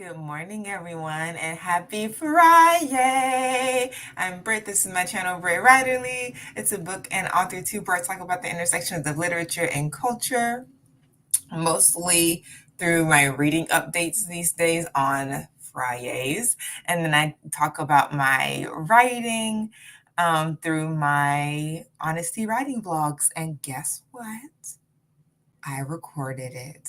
Good morning, everyone, and happy FriYAY! I'm Britt. This is my channel, brittwriterly. It's a book and author too, where I talk about the intersections of literature and culture, mostly through my reading updates these days on FriYAYs. And then I talk about my writing through my honesty writing blogs. And guess what? I recorded it.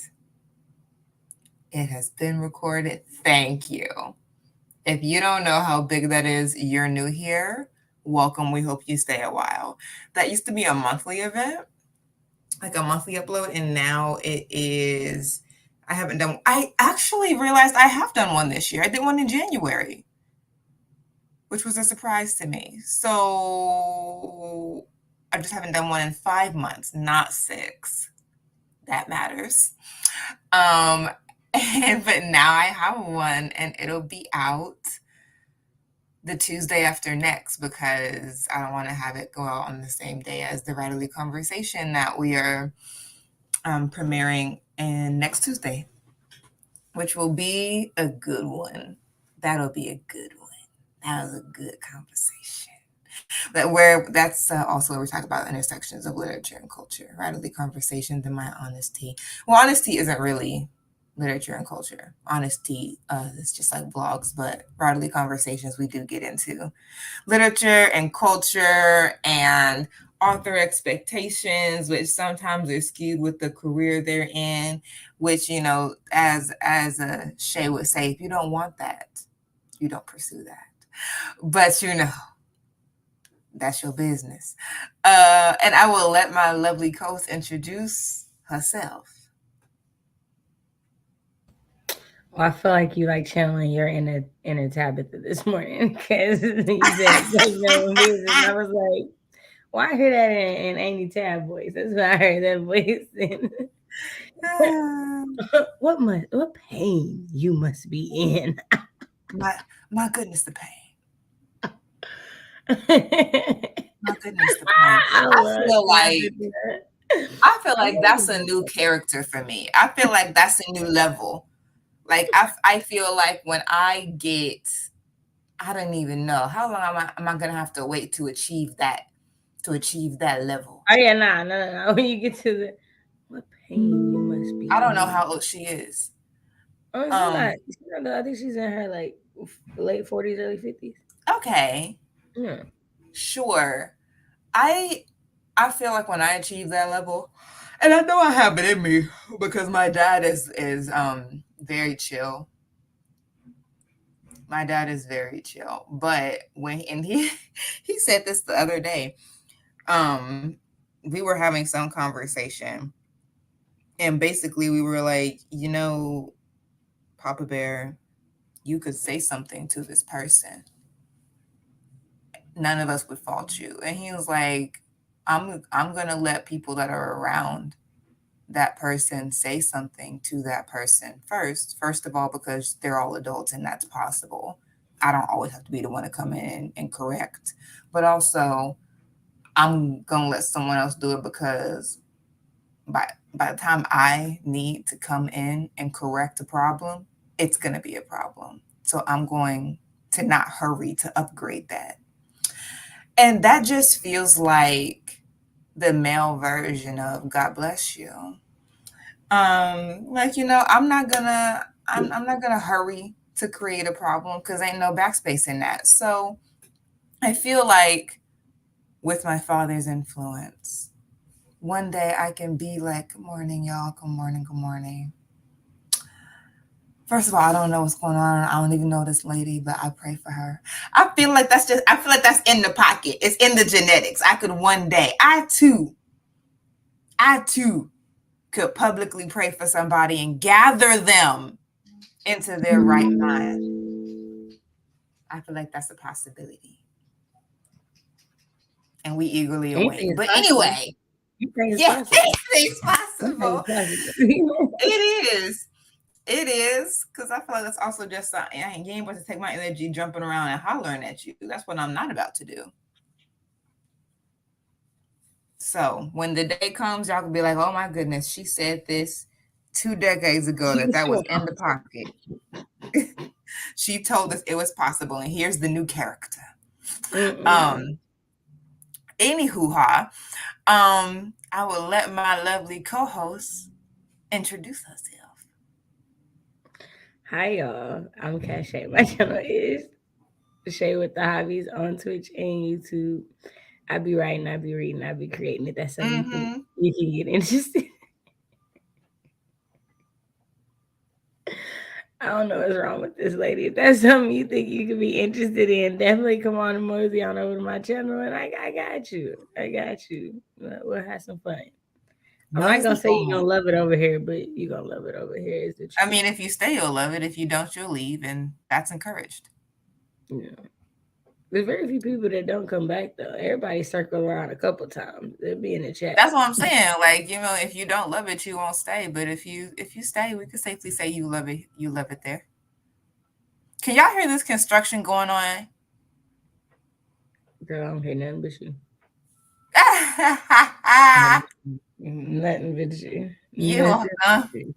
It has been recorded. Thank you. If you don't know how big that is, you're new here. Welcome. We hope you stay a while. That used to be a monthly event, like a monthly upload, and now it is. I actually realized I have done one this year. I did one in January, which was a surprise to me. So I just haven't done one in 5 months, not 6. That matters. But now I have one, and it'll be out the Tuesday after next because I don't want to have it go out on the same day as the Writerly Conversation that we are premiering in next Tuesday, which will be a good one. That'll be a good one. That was a good conversation. That's also where we talk about intersections of literature and culture, Writerly Conversations, and my honesty. Well, honesty isn't really literature and culture. Honesty is just like blogs, but Writerly Conversations, we do get into literature and culture and author expectations, which sometimes are skewed with the career they're in, which, as Shay would say, if you don't want that, you don't pursue that. But that's your business. And I will let my lovely host introduce herself. Well, I feel like you like channeling your inner Tabitha this morning because you said no business. I was like, well, I hear that in Amy Tab voice. That's why I heard that voice. What pain you must be in? My goodness, the pain. My goodness, the pain. I feel like that's a new character for me. I feel like that's a new level. Like I feel like when I don't even know how long am I gonna have to wait to achieve that level. Oh yeah, no. When you get to the what pain you must be. I don't know how old she is. Oh, she's not. I think she's in her like late 40s, early 50s. Okay. Yeah. Sure. I feel like when I achieve that level, and I know I have it in me because my dad is very chill. My dad is very chill. But he said this the other day. We were having some conversation, and basically we were like, Papa Bear, you could say something to this person. None of us would fault you. And he was like, I'm gonna let people that are around that person say something to that person first of all, because they're all adults and that's possible. I don't always have to be the one to come in and correct, but also I'm gonna let someone else do it because by the time I need to come in and correct a problem, it's gonna be a problem. So I'm going to not hurry to upgrade that. And that just feels like the male version of God bless you. I'm not gonna hurry to create a problem because ain't no backspace in that. So I feel like with my father's influence, one day I can be like, good morning, y'all. Good morning, good morning. First of all, I don't know what's going on. I don't even know this lady, but I pray for her. I feel like that's in the pocket. It's in the genetics. I could one day, I too could publicly pray for somebody and gather them into their right mind. I feel like that's a possibility. And we eagerly await. But anyway, yeah, anything's possible. It is. It is. Because I feel like that's also just, you ain't about to take my energy jumping around and hollering at you. That's what I'm not about to do. So when the day comes, y'all can be like, oh my goodness, she said this 2 decades ago that She was was in the pocket. She told us it was possible, and here's the new character. Mm-mm. Um, Anywho, I will let my lovely co-host introduce herself. Hi y'all. I'm Shay. My channel is Shay with the Hobbies on Twitch and YouTube. I be writing, I be reading, I be creating. If that's something you think Mm-hmm. you can get interested. I don't know what's wrong with this lady. If that's something you think you could be interested in, definitely come on and mosey on over to my channel, and I got you. I got you. We'll have some fun. I'm not gonna Mosey say you're on. gonna love it over here, but you're gonna love it over here. Is the I truth. mean, if you stay, you'll love it. If you don't, you'll leave, and that's encouraged. Yeah. There's very few people that don't come back though. Everybody circle around a couple times. They'll be in the chat. That's what I'm saying. Like, if you don't love it, you won't stay. But if you stay, we could safely say you love it. You love it there. Can y'all hear this construction going on? Girl, I don't hear nothing but you. Nothing but you. You Nothing know. but you.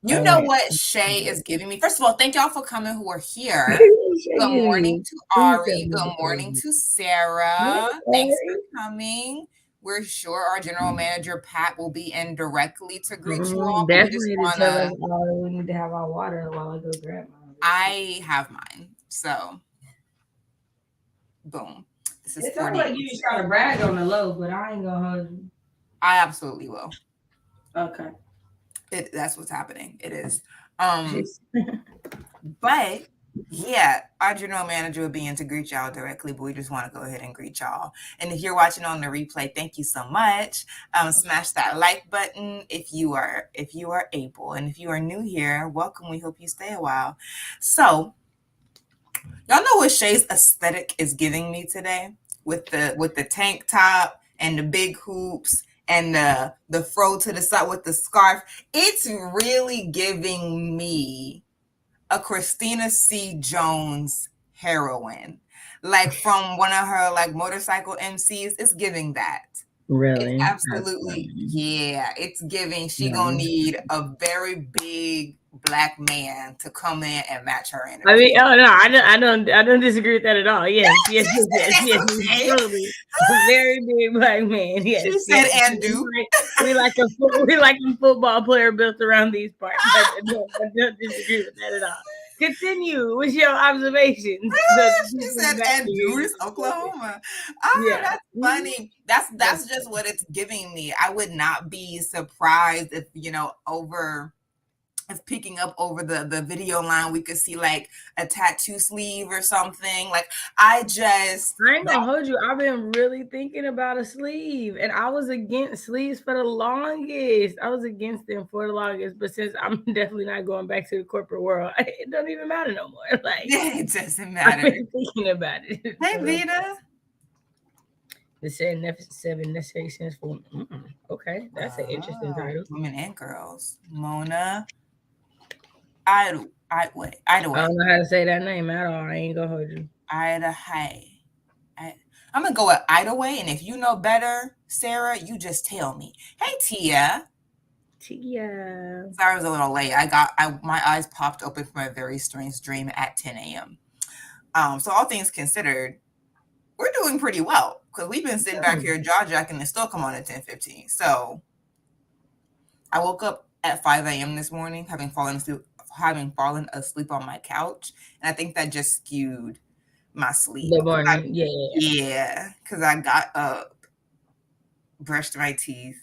You All know right. what Shay is giving me? First of all, thank y'all for coming who are here. Show Good you morning you. to Please tell Ari. me Good the morning story. to Hey, Sarah. Thanks Ari. for coming. We're sure our general manager, Pat, will be in directly to greet you all, but we just Definitely to want tell us to. all that we need to have our water while I go grab mine real quick. I have mine. So, boom. This is It sounds 40. like you just trying to brag on the low, but I ain't gonna hold you. I absolutely will. Okay. That's what's happening. It is. Um, She's But yeah, our general manager will be in to greet y'all directly, but we just want to go ahead and greet y'all. And if you're watching on the replay, thank you so much. Smash that like button if you are able, and if you are new here, welcome. We hope you stay a while. So y'all know what Shay's aesthetic is giving me today with the tank top and the big hoops and the fro to the side with the scarf. It's really giving me a Christina C. Jones heroine. Like from one of her like motorcycle MCs. It's giving that. It's really. That's absolutely, funny. yeah, it's giving she gonna No. need a very big black man to come in and match her I energy. mean, oh no, I don't disagree with that at all. Yes, yes, She yes, said yes, it's yes, okay. totally. A very big black man. She Yes, said yes. and do. We like a football player built around these parts. I don't disagree with that at all. Continue with your observations so the She people in said, the back and can hear you Deuce, spoken. Oklahoma. Yeah. That's Mhm. funny. That's That's that's just what it's giving me. I would not be surprised if, over if picking up over the video line, we could see like a tattoo sleeve or something. Like I just I ain't that gonna hold you. I've been really thinking about a sleeve, and I was against sleeves for the longest. I was against them for the longest, but since I'm definitely not going back to the corporate world, it doesn't even matter no more. Like it doesn't I've matter. been thinking about it Hey for real. Vita. The seven necessary sins for. Okay, that's an interesting title. Women and girls. Mona Ida Ida I way. don't know how to say that name at all. I ain't gonna hold you. Ida Hay. I'm gonna go with Ida way, and if you know better, Sarah, you just tell me. Hey Tia. Tia. Sorry I was a little late. My eyes popped open from a very strange dream at 10 a.m. So all things considered, we're doing pretty well because we've been sitting back here jaw jacking and still come on at 10:15. So I woke up at 5 a.m. this morning, having fallen asleep on my couch, and I think that just skewed my sleep. The morning, yeah. Yeah, because I got up, brushed my teeth,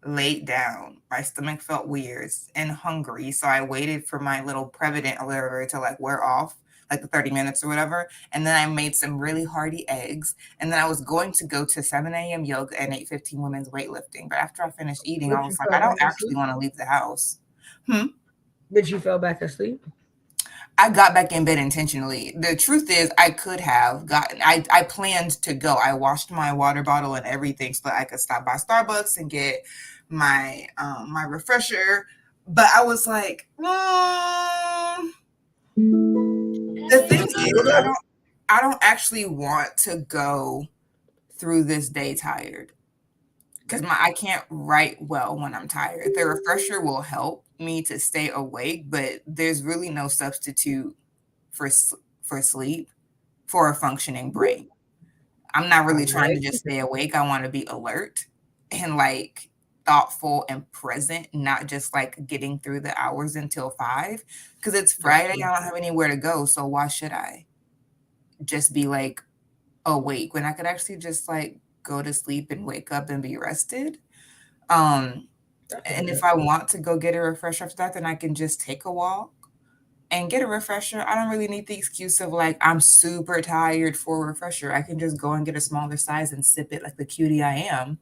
laid down. My stomach felt weird and hungry, so I waited for my little Prevident or whatever to like wear off, like the 30 minutes or whatever. And then I made some really hearty eggs. And then I was going to go to 7 a.m. yoga and 8:15 women's weightlifting. But after I finished eating, I But was you like, I fell don't back actually asleep. want to leave the house. Hmm. But you fell back asleep. I got back in bed intentionally. The truth is, I could have gotten. I planned to go. I washed my water bottle and everything so that I could stop by Starbucks and get my refresher. But I was like, the thing is, I don't actually want to go through this day tired. because I can't write well when I'm tired. The refresher will help me to stay awake, but there's really no substitute for for sleep for a functioning brain. I'm not I really trying to like just stay awake. I want to be alert and like thoughtful and present, not just like getting through the hours until 5. Because it's Friday, gotcha. I don't have anywhere to go. So why should I just be like awake when I could actually just like go to sleep and wake up and be rested? Um, That's what's and if up. I want to go get a refresher after that, then I can just take a walk and get a refresher. I don't really need the excuse of like, I'm super tired for a refresher. I can just go and get a smaller size and sip it like the cutie I am.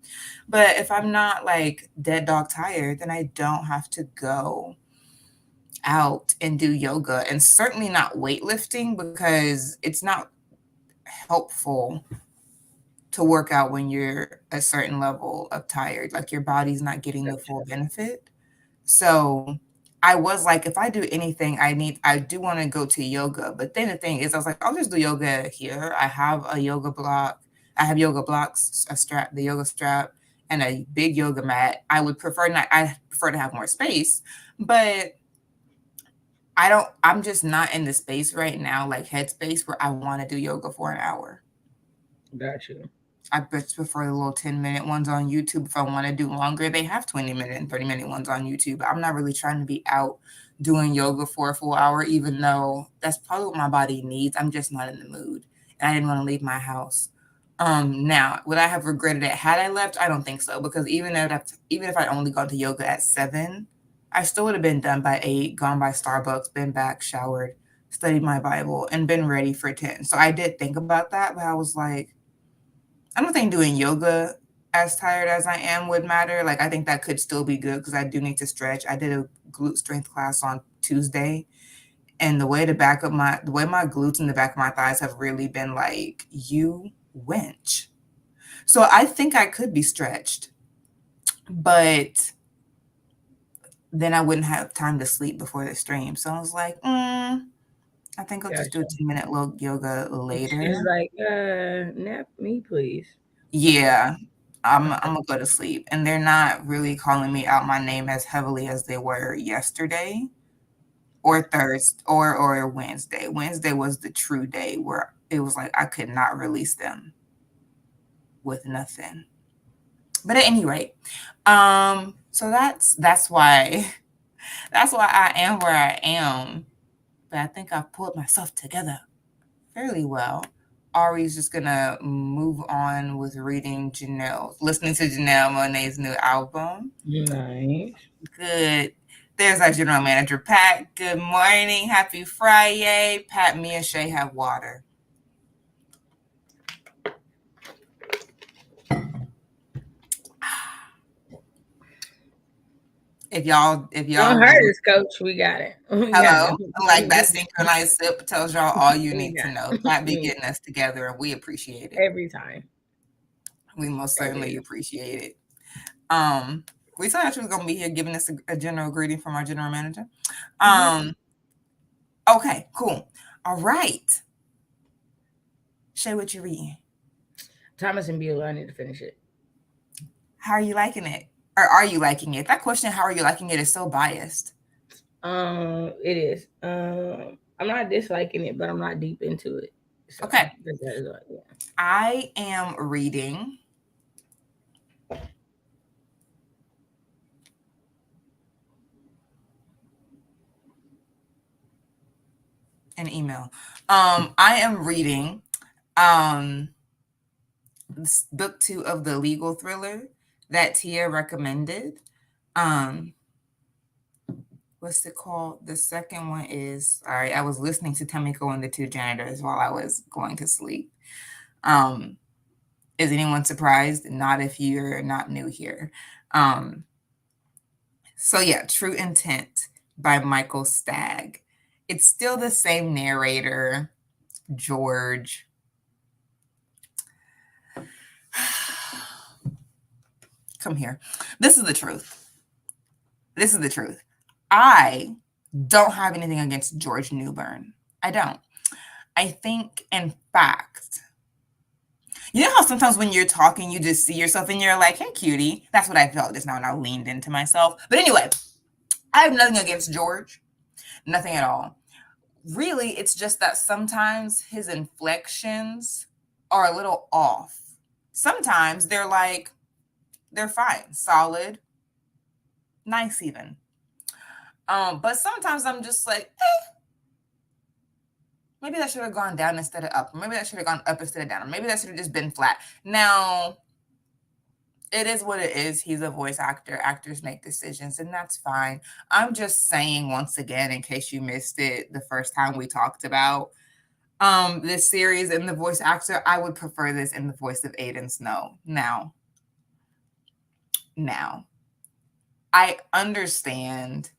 But if I'm not like dead dog tired, then I don't have to go out and do yoga, and certainly not weightlifting because it's not helpful to work out when you're a certain level of tired. Like your body's not getting the full Gotcha. benefit. So I was like, if I do anything, I do want to go to yoga. But then the thing is, I was like, I'll just do yoga here. I have a yoga block. I have yoga blocks, a strap, the yoga strap, and a big yoga mat. I prefer to have more space, but I'm just not in the space right now, like headspace where I want to do yoga for an hour. Gotcha. I just prefer the little 10-minute ones on YouTube. If I want to do longer, they have 20-minute and 30-minute ones on YouTube. I'm not really trying to be out doing yoga for a full hour, even though that's probably what my body needs. I'm just not in the mood. And I didn't want to leave my house. Now, would I have regretted it had I left? I don't think so, because even if I only gone to yoga at 7, I still would have been done by 8, gone by Starbucks, been back, showered, studied my Bible, and been ready for 10. So I did think about that, but I was like, I don't think doing yoga as tired as I am would matter. Like, I think that could still be good because I do need to stretch. I did a glute strength class on Tuesday, and the way my glutes and the back of my thighs have really been like, you wench. So I think I could be stretched, but then I wouldn't have time to sleep before the stream. So I was like, I think I'll just do a Gotcha. 10-minute yoga She's later. like, nap me, please. Yeah, Okay. I'm gonna go to sleep, and they're not really calling me out my name as heavily as they were yesterday or Thursday or Wednesday. Wednesday was the true day where it was like I could not release them with nothing. But at any rate, so that's why that's why I am where I am. But I think I've pulled myself together fairly well. Ari's just gonna move on with listening to Janelle Monáe's new album. Nice. Good. There's our general manager, Pat. Good morning. Happy Friday. Pat, me, and Shay have water. if Don't y'all hurt really us, coach. We got it. We got hello, it. like that synchronized sip tells y'all all you We need to got know. it. Pat be getting us together, and we appreciate it. Every time. We most Every certainly appreciate it. Um, we thought she was gonna be here giving us a general greeting from our general manager. time. Um, okay, cool. All right. Shay, what you reading? Thomas and Beulah, I need to finish it. How are you liking it? Or are you liking it? That question, how are you liking it, is so biased. It is. I'm not disliking it, but I'm not deep into it. So Okay. that is what, yeah. I am reading an email. I am reading book 2 of the legal thriller that Tia recommended. Um, what's it called? The second one is, all right, I was listening to Tamiko and the Two Janitors while I was going to sleep. Um, is anyone surprised? Not if you're not new here. So yeah, True Intent by Michael Stagg. It's still the same narrator, George. Come here. This is the truth. This is the truth. I don't have anything against George Newbern. I don't. I think, in fact, You know how sometimes when you're talking, you just see yourself and you're like, hey, cutie. That's what I felt just now, and I leaned into myself. But anyway, I have nothing against George, nothing at all. Really, it's just that sometimes his inflections are a little off. Sometimes they're fine, solid, nice even. But sometimes I'm just like, maybe that should have gone down instead of up. Or maybe that should have gone up instead of down. Or maybe that should have just been flat. Now, it is what it is. He's a voice actor. Actors make decisions, and that's fine. I'm just saying once again, in case you missed it the first time we talked about this series and the voice actor, I would prefer this in the voice of Aiden Snow. Now, I understand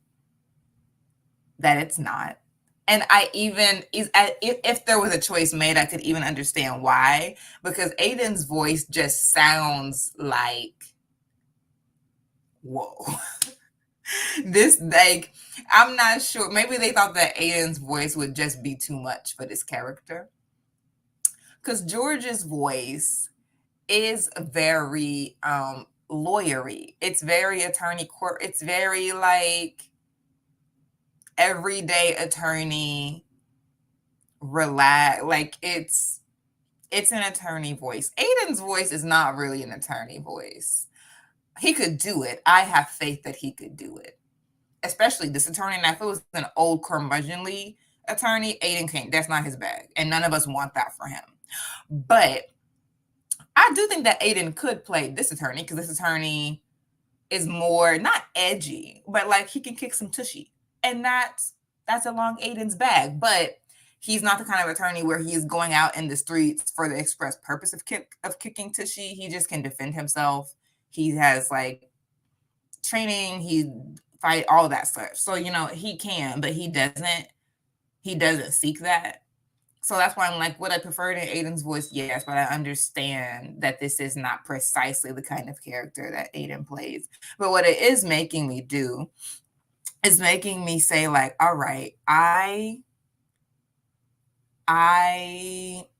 that it's not. And I even if there was a choice made, I could even understand why, because Aiden's voice just sounds like, whoa. This, like, I'm not sure. Maybe they thought that Aiden's voice would just be too much for this character. Because George's voice is very lawyery. It's very attorney court. It's very like everyday attorney relax. Like it's an attorney voice. Aiden's voice is not really an attorney voice. He could do it. I have faith that he could do it. Especially this attorney. Now, if it was an old curmudgeonly attorney, Aiden can't. That's not his bag. And none of us want that for him. But I do think that Aiden could play this attorney, because this attorney is more, not edgy, but like he can kick some tushy. And that's along Aiden's bag. But he's not the kind of attorney where he is going out in the streets for the express purpose of kicking tushy. He just can defend himself. He has like training, he fight, all that stuff. So, he can, but he doesn't seek that. So that's why I'm like, would I prefer it in Aiden's voice? Yes, but I understand that this is not precisely the kind of character that Aiden plays. But what it is making me do is making me say, like, all right, I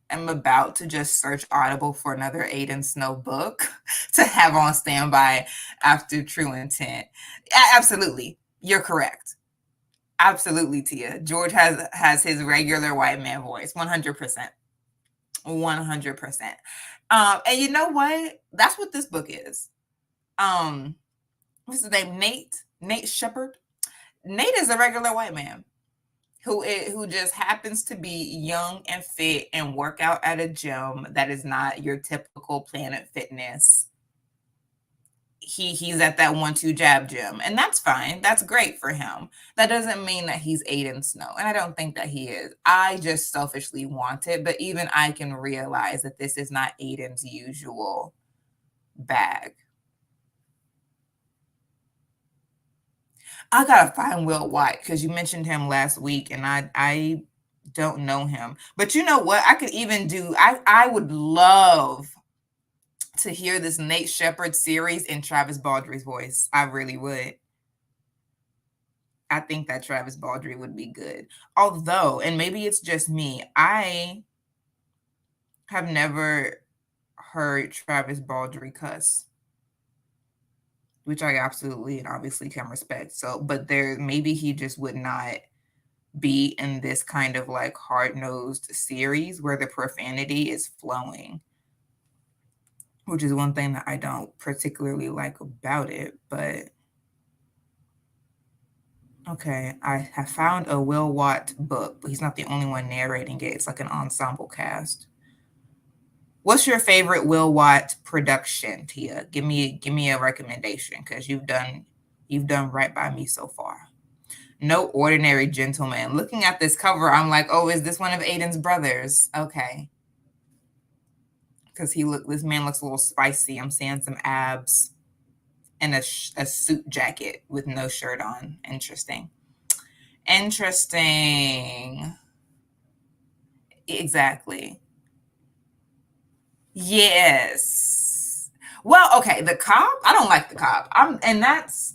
am about to just search Audible for another Aiden Snow book to have on standby after True Intent. Absolutely. You're correct. Absolutely, Tia. George has his regular white man voice, 100%. 100%. And you know what? That's what this book is. What's his name? Nate Shepard. Nate is a regular white man who just happens to be young and fit and work out at a gym that is not your typical Planet Fitness. He's at that 1-2 jab gym, and that's fine. That's great for him. That doesn't mean that he's Aiden Snow, and I don't think that he is. I just selfishly want it, but even I can realize that this is not Aiden's usual bag. I gotta find Will White, because you mentioned him last week, and I don't know him. But you know what? I could even do. I would love to hear this Nate Shepard series in Travis Baldry's voice. I really would. I think that Travis Baldry would be good. Although, and maybe it's just me, I have never heard Travis Baldry cuss, which I absolutely and obviously can respect. So, but maybe he just would not be in this kind of like hard-nosed series where the profanity is flowing, which is one thing that I don't particularly like about it. But okay, I have found a Will Watt book, but he's not the only one narrating it. It's like an ensemble cast. What's your favorite Will Watt production, Tia? Give me a recommendation, because you've done right by me so far. No Ordinary Gentleman. Looking at this cover, I'm like, oh, is this one of Aiden's brothers? Okay. Because this man looks a little spicy. I'm seeing some abs and a suit jacket with no shirt on. Interesting. Exactly. Yes. Well, okay, the cop. I don't like the cop. And that's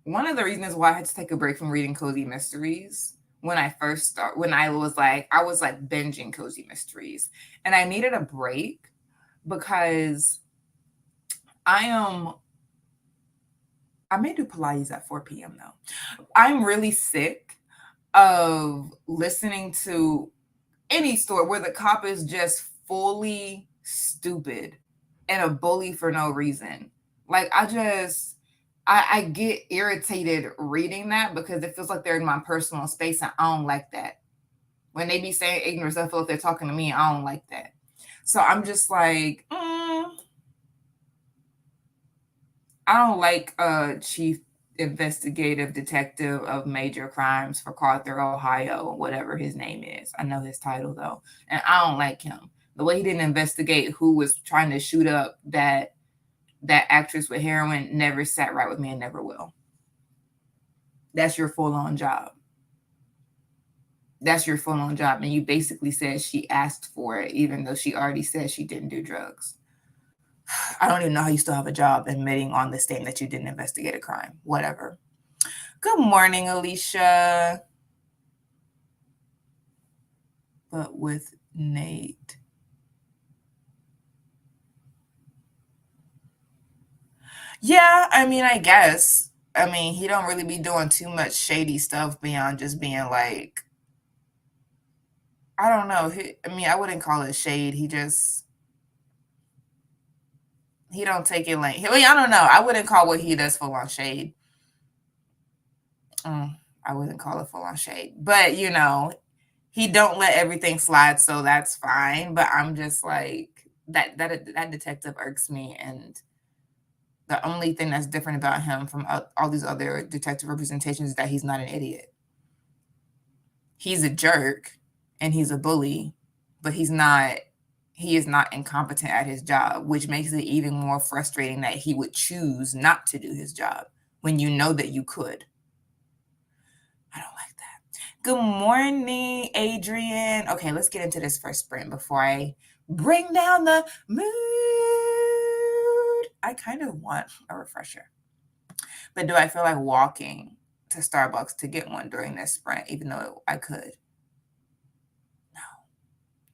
one of the reasons why I had to take a break from reading cozy mysteries, when I was like binging cozy mysteries, and I needed a break because I am I may do Pilates at 4 p.m. though. I'm really sick of listening to any story where the cop is just fully stupid and a bully for no reason. Like I get irritated reading that because it feels like they're in my personal space and I don't like that. When they be saying ignorance, I feel like they're talking to me. I don't like that. So I'm just like, I don't like chief investigative detective of major crimes for Carter, Ohio, whatever his name is. I know his title though, and I don't like him. The way he didn't investigate who was trying to shoot up that actress with heroin never sat right with me and never will. That's your full on job. That's your full on job, and you basically said she asked for it, even though she already said she didn't do drugs. I don't even know how you still have a job admitting on the stand that you didn't investigate a crime. Whatever. Good morning, Alicia. But with Nate. Yeah, I mean, I guess. I mean, he don't really be doing too much shady stuff beyond just being like, I don't know. I mean, I wouldn't call it shade. He don't take it like. I mean, I don't know. I wouldn't call what he does full on shade. I wouldn't call it full on shade, but he don't let everything slide, so that's fine. But I'm just like that detective irks me, and the only thing that's different about him from all these other detective representations is that he's not an idiot. He's a jerk, and he's a bully, but he's not. He is not incompetent at his job, which makes it even more frustrating that he would choose not to do his job when you know that you could. I don't like that. Good morning, Adrian. Okay, let's get into this first sprint before I bring down the mood. I kind of want a refresher. But do I feel like walking to Starbucks to get one during this sprint, even though I could? No.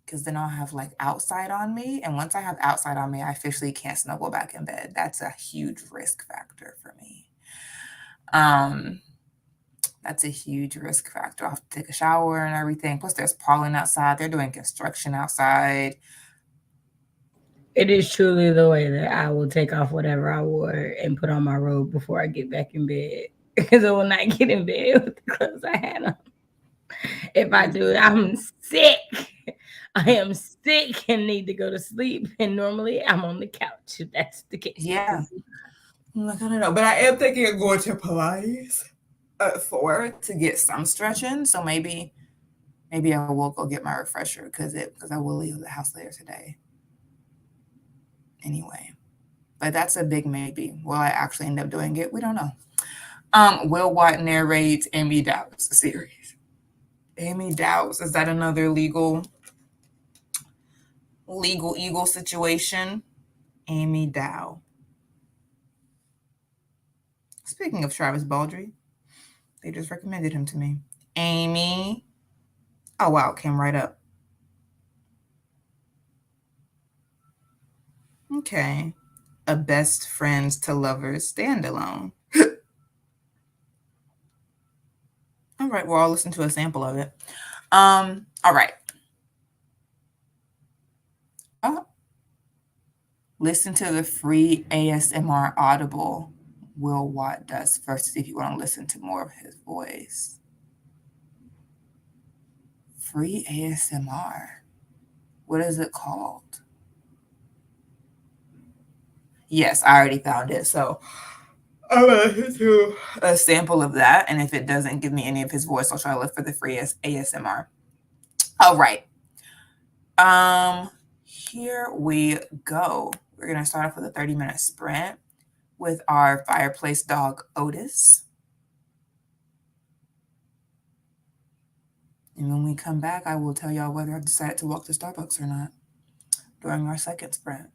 Because then I'll have like outside on me. And once I have outside on me, I officially can't snuggle back in bed. That's a huge risk factor for me. That's a huge risk factor. I'll have to take a shower and everything. Plus, there's pollen outside. They're doing construction outside. It is truly the way that I will take off whatever I wore and put on my robe before I get back in bed because I will not get in bed with the clothes I had on. If I do it, I'm sick. I am sick and need to go to sleep. And normally I'm on the couch if that's the case. Yeah. I'm like, I don't know. But I am thinking of going to Pilates at 4 to get some stretching. So maybe I will go get my refresher because I will leave the house later today. Anyway. But that's a big maybe. Will I actually end up doing it? We don't know. Will Watt narrates Amy Dow's series. Amy Dow's, is that another legal eagle situation? Amy Dow. Speaking of Travis Baldry, they just recommended him to me. Amy. Oh wow, came right up. Okay. A best friends to lovers standalone. All right, well, I'll listen to a sample of it. All right. Listen to the free ASMR Audible Will Watt does first to see if you want to listen to more of his voice. Free ASMR. What is it called? Yes, I already found it. So I'm going to listen to a sample of that. And if it doesn't give me any of his voice, I'll try to look for the free ASMR. All right. Here we go. We're going to start off with a 30-minute sprint with our fireplace dog, Otis. And when we come back, I will tell y'all whether I've decided to walk to Starbucks or not during our second sprint.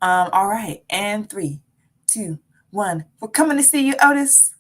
All right. And 3, 2, 1. We're coming to see you, Otis.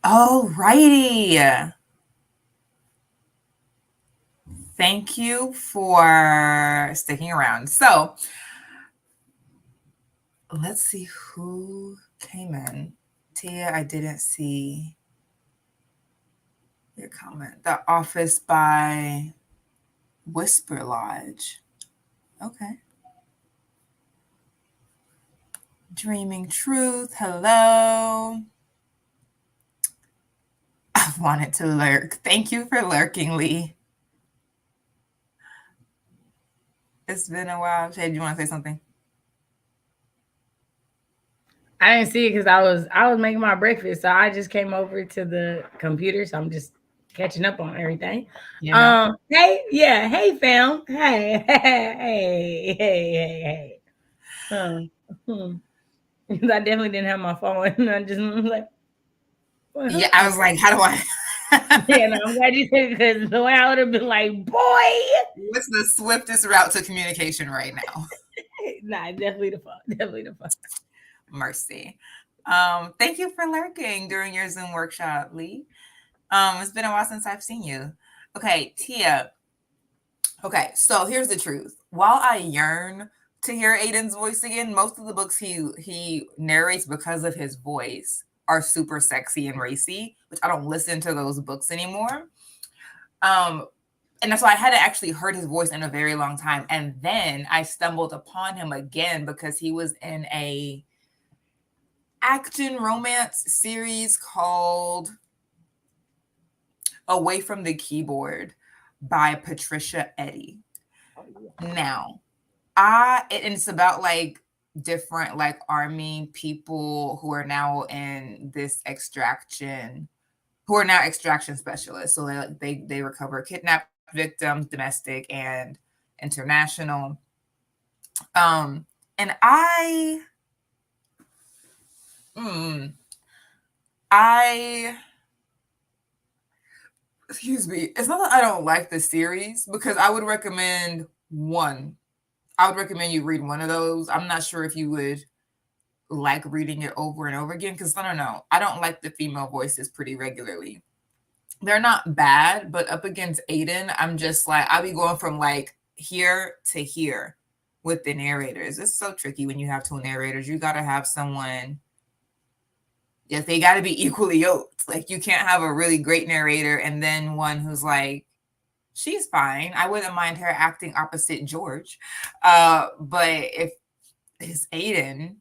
Alrighty. Thank you for sticking around. So let's see who came in. Tia, I didn't see your comment. The Office by Whisper Lodge. Okay. Dreaming Truth. Hello. I wanted to lurk. Thank you for lurking, Lee. It's been a while. Shay, do you want to say something? I didn't see it because I was making my breakfast, so I just came over to the computer. So I'm just catching up on everything. You know? Hey, yeah, hey, fam, hey, hey, hey, hey, hey. Hmm. I definitely didn't have my phone. I just was like, Yeah, I was okay. like, how do I? Yeah, no, I'm glad you said it because the way I would have been like, boy, What's the swiftest route to communication right now? nah, definitely the phone, definitely the phone. Mercy. Thank you for lurking during your Zoom workshop, Lee. It's been a while since I've seen you. Okay, Tia. Okay, so here's the truth. While I yearn to hear Aiden's voice again, most of the books he narrates because of his voice are super sexy and racy, which I don't listen to those books anymore. Um, and that's why I hadn't actually heard his voice in a very long time. And then I stumbled upon him again because he was in a action romance series called Away from the Keyboard by Patricia Eddy. Now, and it's about like different like army people who are now in this extraction, who are now extraction specialists. So they recover kidnapped victims, domestic and international. And mm, I excuse me. It's not that I don't like the series because I would recommend one. I would recommend you read one of those. I'm not sure if you would like reading it over and over again because I don't know. I don't like the female voices pretty regularly. They're not bad, but up against Aiden, I'm just like, I'll be going from like here to here with the narrators. It's so tricky when you have two narrators. You got to have someone, yes, they got to be equally yoked. Like, you can't have a really great narrator and then one who's like, she's fine. I wouldn't mind her acting opposite George. But if it's Aiden,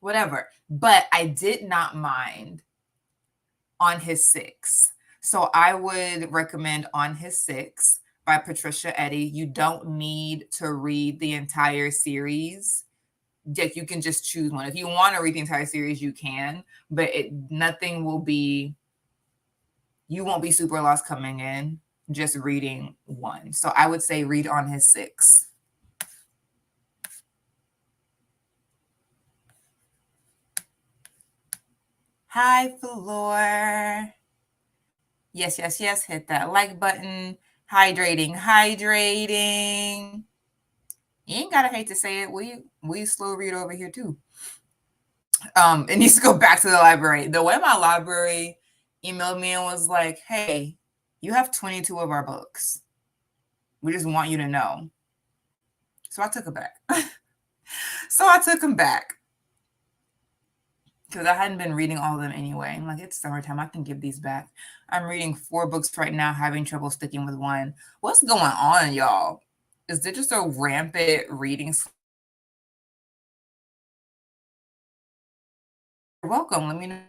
whatever. But I did not mind On His Six. So I would recommend On His Six by Patricia Eddy. You don't need to read the entire series. Like, you can just choose one. If you want to read the entire series, you can, but nothing will be, you won't be super lost coming in just reading one. So I would say read On His Six. Hi, Floor. Yes, yes, yes. Hit that like button. Hydrating, hydrating. You ain't gotta hate to say it. We slow read over here too. It needs to go back to the library. The way my library emailed me and was like, "Hey, you have 22 of our books. We just want you to know." So I took it back. So I took them back because I hadn't been reading all of them anyway. I'm like, it's summertime. I can give these back. I'm reading 4 books right now, having trouble sticking with one. What's going on, y'all? Is there just a rampant reading? You're welcome. Let me know.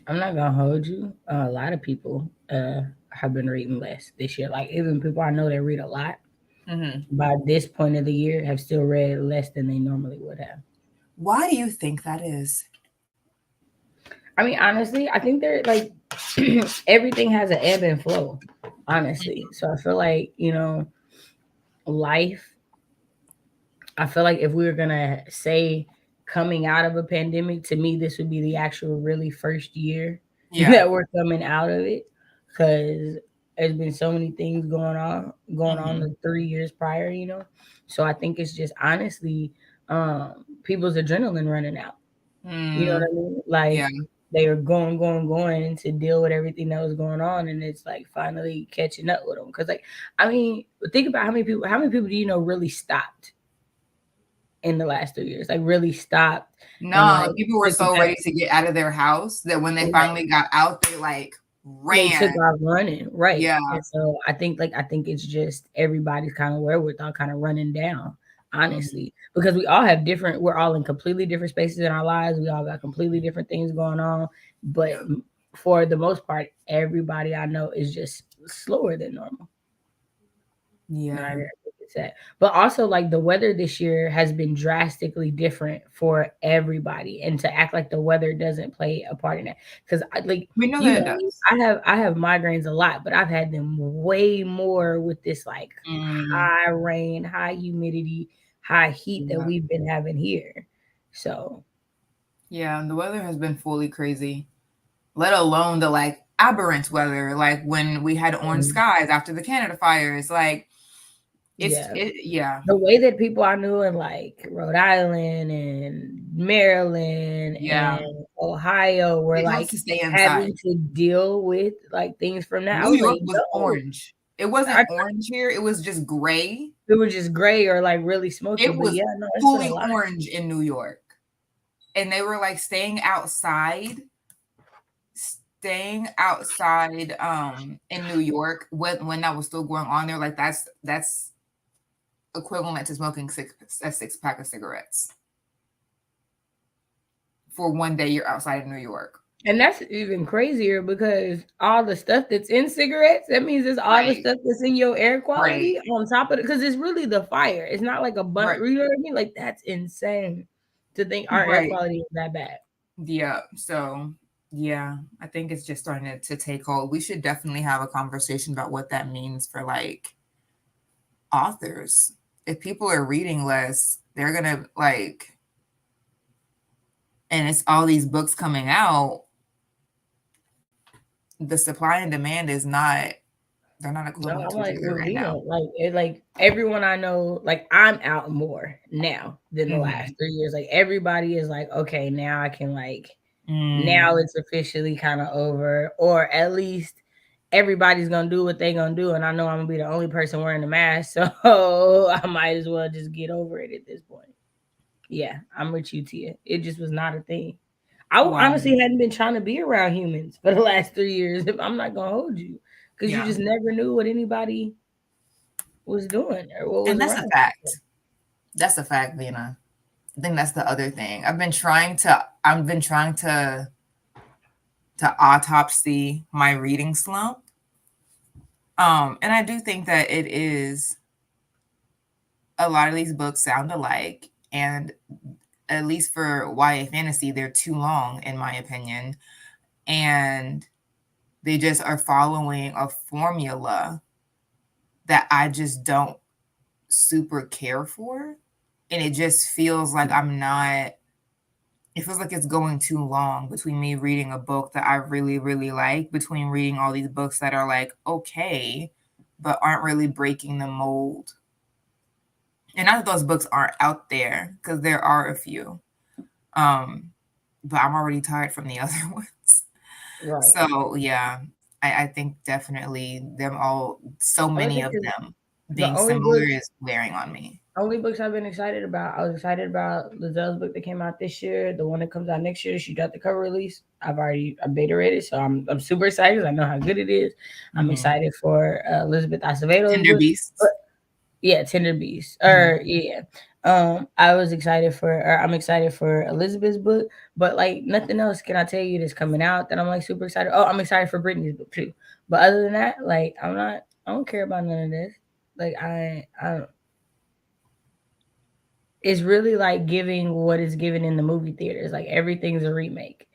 I'm not gonna hold you. A lot of people have been reading less this year. Like even people I know that read a lot by this point of the year have still read less than they normally would have. Why do you think that is? I mean, honestly, I think they're like everything has an ebb and flow. Honestly, so I feel like life. I feel like if we were gonna say coming out of a pandemic, to me, this would be the actual really first year Yeah. that we're coming out of it, because there's been so many things going on Mhm. the 3 years prior, So I think it's just honestly, people's adrenaline running out. You know what Mm, I mean? yeah. Like they were going to deal with everything that was going on, and it's like finally catching up with them. Because like, I mean, think about how many people do you know really stopped in the last 3 years? Like really stopped and No, like people were took the so time. ready to get out of their house that when they Right. finally got out, they, like, They ran. took off running, right. Yeah. And so I think it's just everybody's kind of wherewithal kind of running down, Mhm. honestly. Because we're all in completely different spaces in our lives. We all got completely different things going on. But Yep. for the most part, everybody I know is just slower than normal. And I Yeah. think it's that. But also, like the weather this year has been drastically different for everybody, and to act like the weather doesn't play a part in that, because like We know you that it know me, does. I have migraines a lot, but I've had them way more with this like Mm, high rain, high humidity, high heat that yeah. we've been having here. So Yeah, the weather has been fully crazy, let alone the, like, aberrant weather, like, when we had orange mm, skies after the Canada fires, like, yeah. yeah. The way that people I knew in like Rhode Island and Maryland Yeah. and Ohio were They told us like to stay inside. having to deal with like things from that. I New was like, York was yo, orange. It wasn't I, orange here, it was just gray. it was just gray or like really smoky. It But was yeah, no, it's been a fully lot. orange in New York, and they were, like, staying outside, in New York when that was still going on there, like, that's equivalent to smoking a six-pack of cigarettes for one day you're outside of New York. And that's even crazier because all the stuff that's in cigarettes, that means it's all the Right, stuff that's in your air right, quality on top of it. Because it's really the fire. It's not like a bunch, right, you know what I mean? Like that's insane to think our air right. quality is that bad. Yeah, so, yeah, I think it's just starting to take hold. We should definitely have a conversation about what that means for, like, authors. If people are reading less, they're gonna, like, and it's all these books coming out, the supply and demand is not they're not No, equivalent I'm to each like, other well, right now. like everyone I know, like I'm out more now than the last Mhm. 3 years. Like everybody is like, okay, now I can like, now Mm, it's officially kind of over, or at least everybody's gonna do what they gonna do, and I know I'm gonna be the only person wearing a mask, so I might as well just get over it at this point. Yeah, I'm with you, Tia. It just was not a thing. I wow. honestly hadn't been trying to be around humans for the last 3 years. If I'm not gonna hold you, because you Yeah, just never knew what anybody was doing or what was and that's a around. fact. That's a fact, Lena. I think that's the other thing. I've been trying to autopsy my reading slump. And I do think that it is a lot of these books sound alike, and at least for YA fantasy, they're too long in my opinion, and they just are following a formula that I just don't super care for, and it just feels like it feels like it's going too long between me reading a book that I really, really like, between reading all these books that are like okay, but aren't really breaking the mold. And not that those books aren't out there, because there are a few. Um, but I'm already tired from the other ones. Right. So yeah, I think definitely them all, so Only many of because them the being only similar books is wearing on me. only books I've been excited about. I was excited about Lizelle's book that came out this year. The one that comes out next year. She got the cover release. I beta read it, so I'm super excited because I know how good it is. I'm Mhm. excited for Elizabeth Acevedo's Tender book. But Beasts. yeah, Tender Beast. Mhm. Or yeah. I'm excited for Elizabeth's book, but like nothing else can I tell you that's coming out that I'm like super excited. Oh, I'm excited for Brittany's book too. But other than that, like I don't care about none of this. Like I don't, it's really like giving what is given in the movie theaters. Like everything's a remake.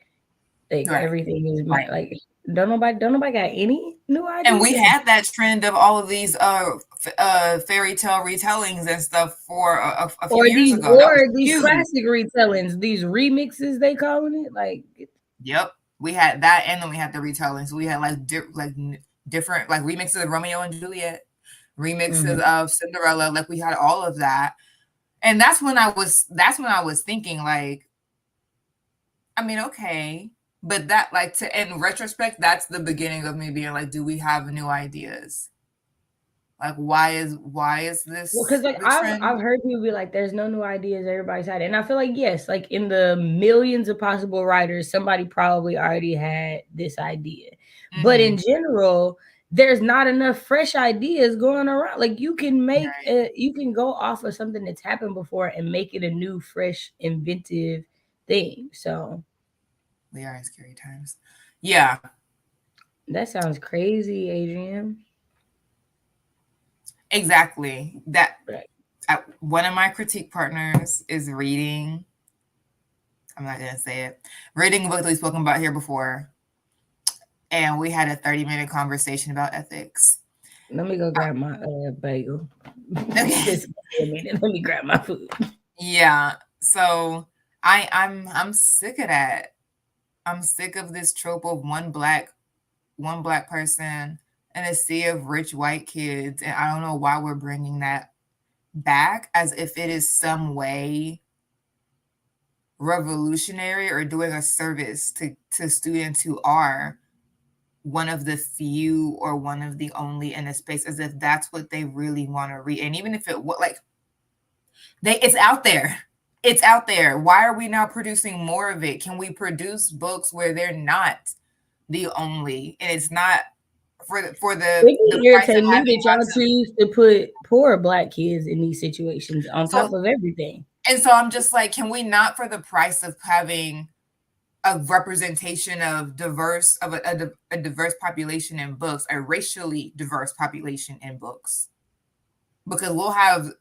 Like Right, everything is right. like don't nobody got any new And ideas. we Like had that trend of all of these fairy tale retellings and stuff for a few years ago. That was or these huge. classic retellings, these remixes they calling it. Like Yep. We had that, and then we had the retellings. We had like different like remixes of Romeo and Juliet, remixes Mhm. of Cinderella. Like we had all of that. And that's when I was thinking like, I mean, okay. But that like to in retrospect, that's the beginning of me being like, do we have new ideas? Like why is Well, this because like the I've trend? heard people be like, "There's no new ideas. Everybody's had it," and I feel like yes, like in the millions of possible writers, somebody probably already had this idea. But in Mm-hmm. general, there's not enough fresh ideas going around. Like Right. you can go off of something that's happened before and make it a new, fresh, inventive thing. So We are in scary times. Yeah, that sounds crazy, Adrian. exactly. That Right. one of my critique partners is reading. I'm not gonna say it. Reading a book that we've spoken about here before, and we had a 30-minute conversation about ethics. Let me go grab my bagel. Okay. Just give me a minute. Let me grab my food. Yeah. So I'm sick of that. I'm sick of this trope of one black person and a sea of rich white kids, and I don't know why we're bringing that back as if it is some way revolutionary or doing a service to students who are one of the few or one of the only in a space, as if that's what they really want to read. And even if it what like it's out there. It's out there. Why are we not producing more of it? Can we produce books where they're not the only and it's not for It the can price of irritate me having that y'all lots of choose to put poor black kids in these situations on so top of everything. and so I'm just like, can we not for the price of having a representation of a diverse population in books, a racially diverse population in books? Because we'll have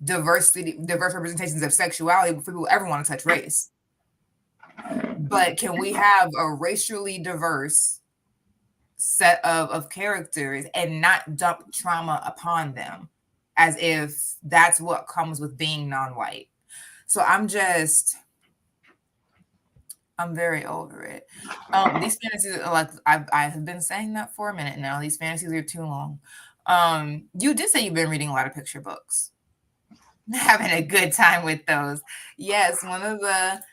diverse representations of sexuality before people ever want to touch race. But can we have a racially diverse set of characters and not dump trauma upon them as if that's what comes with being non-white? So I'm very over it. These fantasies are like I have been saying that for a minute now. These fantasies are too long. You did say you've been reading a lot of picture books. Having a good time with those. Yes, one of the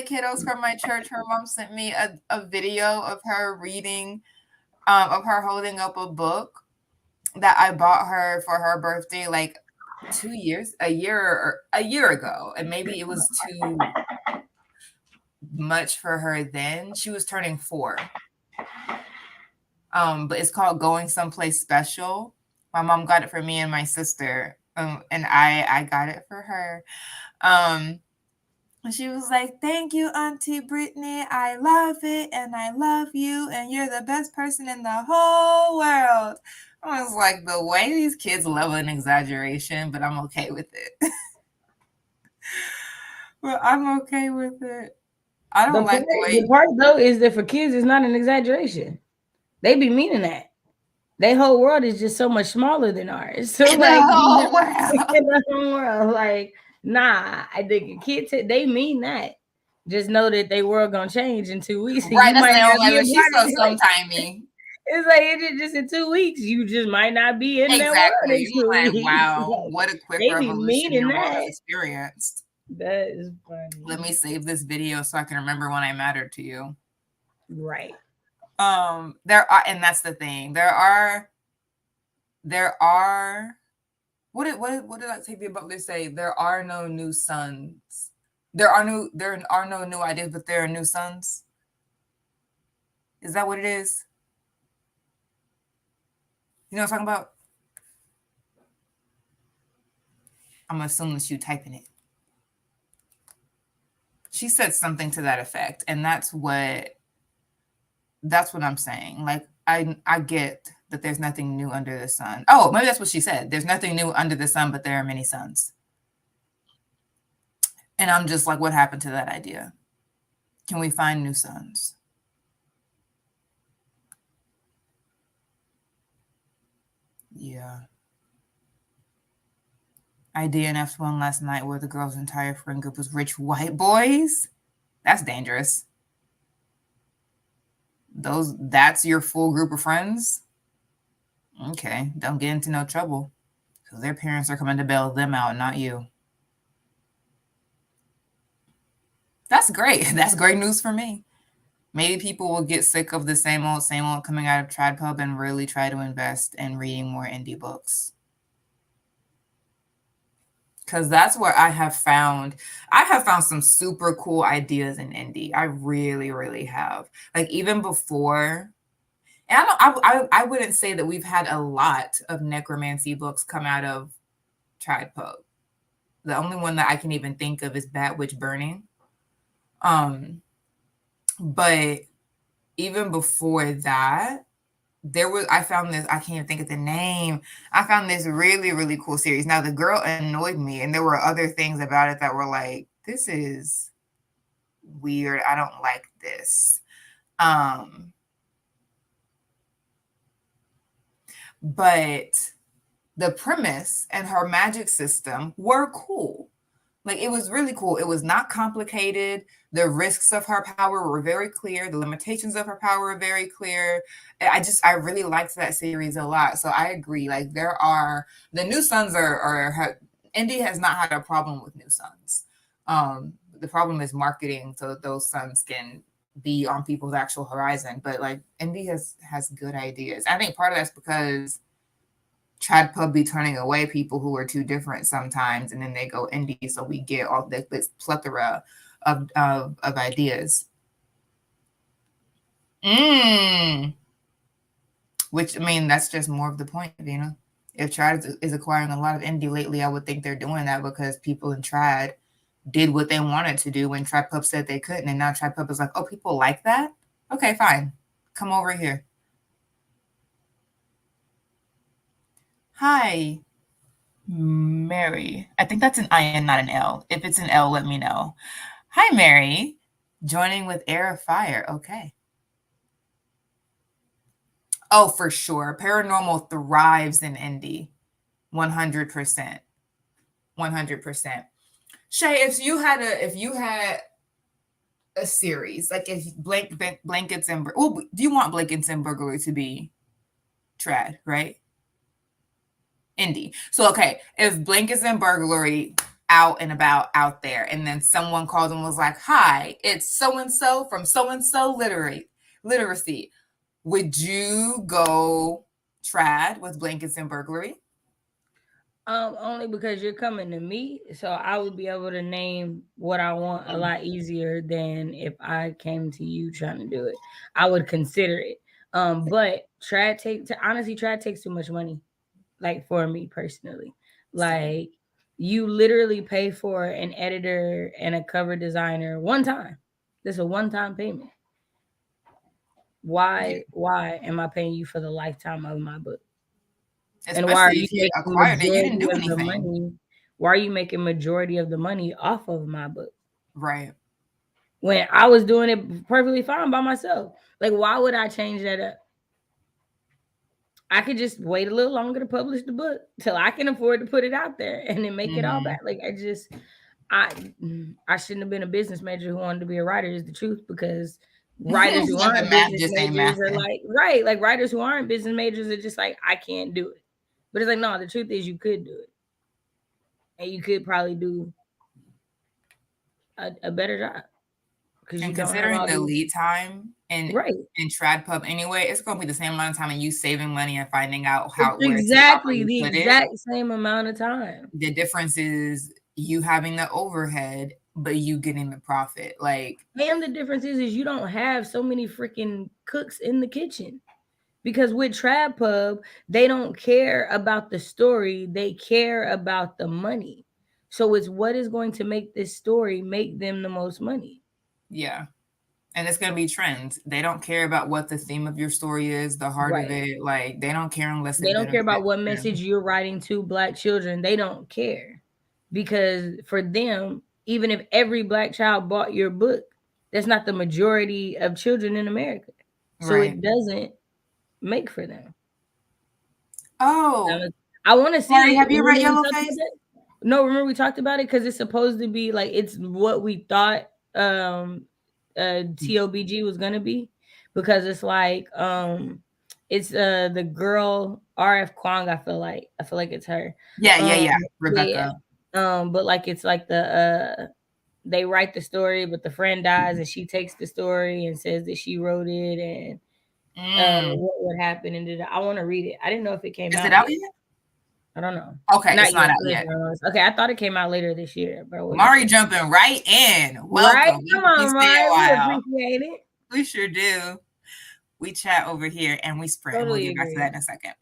kiddos from my church, her mom sent me a video of her reading, of her holding up a book that I bought her for her birthday like 2 years, a year ago, and maybe it was too much for her then. She was turning 4. But it's called Going Someplace Special. My mom got it for me and my sister, and I got it for her. Um, and she was like, "Thank you, Auntie Brittany. I love it, and I love you, and you're the best person in the whole world." I was like, the way these kids love an exaggeration, but I'm okay with it. But I'm okay with it. I The don't part, like the way the part though is that for kids, it's not an exaggeration. They be meaning that. Their whole world is just so much smaller than ours. So in the like whole in world. the whole world, like nah, I think kids they mean that. Just know that they world gonna change in 2 weeks, and Right, you that's might the not only be a way. She's part of so it. Like sometimey. it's like it's just in 2 weeks, you just might not be in that world Exactly. in two You're like, weeks. wow, Like, what a quick they be revolution meaning your world has that. experienced. That is funny, Let me save this video so I can remember when I mattered to you. right? There are, and that's the thing. There are what did Octavia Butler say? There are no new suns. There are no new ideas, but there are new suns. Is that what it is? You know what I'm talking about? I'm assuming that you typing it. She said something to that effect, and that's what I'm saying. Like I get that there's nothing new under the sun. Oh, maybe that's what she said. There's nothing new under the sun, but there are many suns. And I'm just like, what happened to that idea? Can we find new suns? Yeah. I DNF'd one last night where the girl's entire friend group was rich white boys. That's dangerous. That's your full group of friends. Okay, don't get into no trouble because their parents are coming to bail them out, not you. That's great. That's great news for me. Maybe people will get sick of the same old coming out of Trad Pub and really try to invest in reading more indie books. Because that's where I have found some super cool ideas in indie. I really, really have. Like even before, and I wouldn't say that we've had a lot of necromancy books come out of Trad Pub. The only one that I can even think of is Bat Witch Burning. But even before that, I found this, I can't even think of the name. I found this really, really cool series. Now the girl annoyed me, and there were other things about it that were like, this is weird. I don't like this. But the premise and her magic system were cool. Like it was really cool. It was not complicated. The risks of her power were very clear. The limitations of her power were very clear. I really liked that series a lot. So I agree. Like the new sons Indy has not had a problem with new sons. The problem is marketing so that those sons can be on people's actual horizon. But like Indy has good ideas. I think part of that's because Trad Pub be turning away people who are too different sometimes, and then they go indie, so we get all this plethora of ideas. Which I mean, that's just more of the point, Vina. If Trad is acquiring a lot of indie lately, I would think they're doing that because people in Trad did what they wanted to do when Trad Pub said they couldn't, and now Trad Pub is like, oh, people like that? Okay, fine, come over here. Hi, Mary. I think that's an I and not an L. If it's an L, let me know. Hi, Mary. Joining with Air of Fire. Okay. Oh, for sure. Paranormal thrives in indie. 100%. 100%. Shay, if you had a series, like if blankets and do you want blankets and burglary to be trad, right? Indie. So okay, if blankets and burglary out and about out there, and then someone called and was like, "Hi, it's so and so from so and so literacy," would you go trad with blankets and burglary? Only because you're coming to me, so I would be able to name what I want a lot easier than if I came to you trying to do it. I would consider it. But trad takes too much money. Like for me personally, Same. like you literally pay for an editor and a cover designer one time. This is a one-time payment. Yeah. Why am I paying you for the lifetime of my book? And why are Especially you if you making acquired it, you didn't majority do of the anything. money? Why are you making majority of the money off of my book? Right. When I was doing it perfectly fine by myself. Like, why would I change that up? I could just wait a little longer to publish the book till I can afford to put it out there and then make it all Mm-hmm. back. Like I I shouldn't have been a business major who wanted to be a writer is the truth, because writers who The aren't math business just ain't majors are mathing. like, right, like writers who aren't business majors are just like, I can't do it. But it's like, no, the truth is you could do it. And you could probably do a better job because you And don't have considering all the these, lead time right. in Trad Pub anyway, it's gonna be the same amount of time and you saving money and finding out It's where to exactly properly the put it. exact same amount of time. The difference is you having the overhead, but you getting the profit. Like, And the difference is you don't have so many freaking cooks in the kitchen. Because with Trad Pub, they don't care about the story, they care about the money. So it's what is going to make this story make them the most money. yeah. And it's gonna be trends. They don't care about what the theme of your story is, the heart of Right. it. Like they don't care unless They it don't care about benefits what message them. you're writing to black children. They don't care. Because for them, even if every black child bought your book, that's not the majority of children in America. So Right. it doesn't make for them. Oh, I want to Mary, see have it. you read Remember we talked about Yellowface? that? No, remember we talked about it because it's supposed to be like it's what we thought TOBG was gonna be, because it's like it's the girl RF Kwong. I feel like it's her. Yeah, yeah, Um, yeah. yeah, Rebecca. but like it's like they write the story, but the friend dies, and she takes the story and says that she wrote it, and Mm. what would happen. And I want to read it. I didn't know if it came Is it out out yet. yet? I don't know. Okay, Not it's not yet. out Let's yet. be honest. Okay, I thought it came out later this year, but I wasn't Mari sure. jumping right in. Right? Welcome. Come We on, stay a Mari. We while. appreciate it. We sure do. We chat over here and we sprint, and we'll Totally get back to that agree. in a second.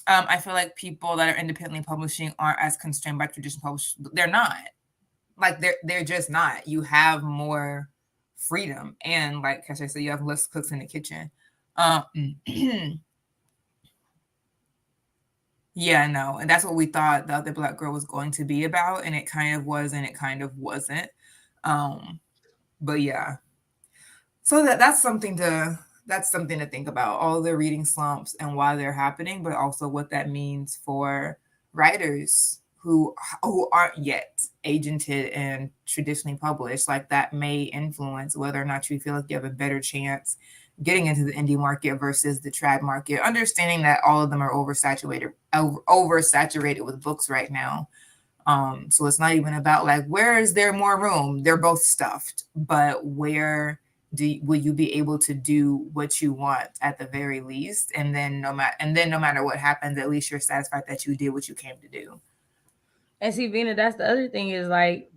I feel like people that are independently publishing aren't as constrained by traditional publishing. They're not. Like they're just not. You have more freedom, and like Kesha said, you have less cooks in the kitchen. Yeah, no, and that's what we thought the other Black girl was going to be about, and it kind of was, and it kind of wasn't. But yeah, so that's something to think about. All the reading slumps and why they're happening, but also what that means for writers who aren't yet agented and traditionally published. Like that may influence whether or not you feel like you have a better chance getting into the indie market versus the trad market. Understanding that all of them are oversaturated with books right now. So it's not even about like where is there more room? They're both stuffed, but where will you be able to do what you want at the very least? And then no matter what happens, at least you're satisfied that you did what you came to do. And see, Vina, that's the other thing is like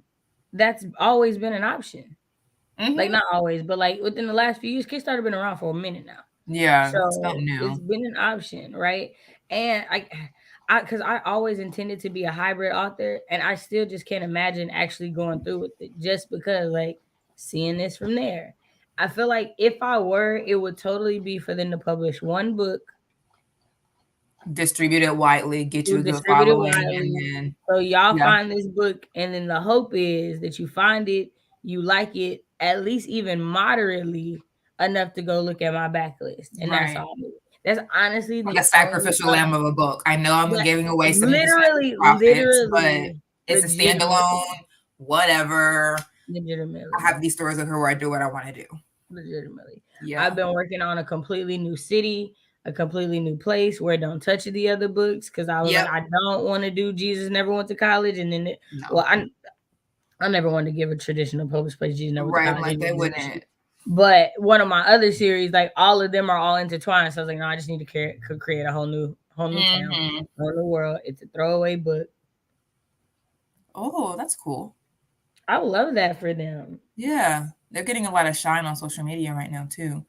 that's always been an option. Like Mm-hmm. not always, but like within the last few years, Kickstarter been around for a minute now. Yeah, it's not So it's new. been an option, right? And because I always intended to be a hybrid author, and I still just can't imagine actually going through with it just because, like, seeing this from there. I feel like if I were, it would totally be for them to publish one book, Distribute it widely, get you to a good distribute it following, and widely. then So y'all yeah, find this book, and then the hope is that you find it, you like it, at least even moderately enough to go look at my backlist, and that's right. all. That's honestly Like the a only sacrificial lamb of a book. I know I'm that giving away 70% of the literally, profits, but literally, it's a standalone, legitimately, whatever. I legitimately, have these stories of her where I do what I want to do. legitimately. I've Yeah. been working on a completely new city, a completely new place where it don't touch the other books because I was like, Yep. I don't want to do Jesus Never Went to College, and then No. well, I never wanted to give a traditional published place. Jesus Never Went to Right. I'm College. like, they wouldn't. But one of my other series, like all of them are all intertwined. So I was like, no, I just need to create a whole new town, Mm-hmm. whole new world. It's a throwaway book. Oh, that's cool. I love that for them. Yeah. They're getting a lot of shine on social media right now, too.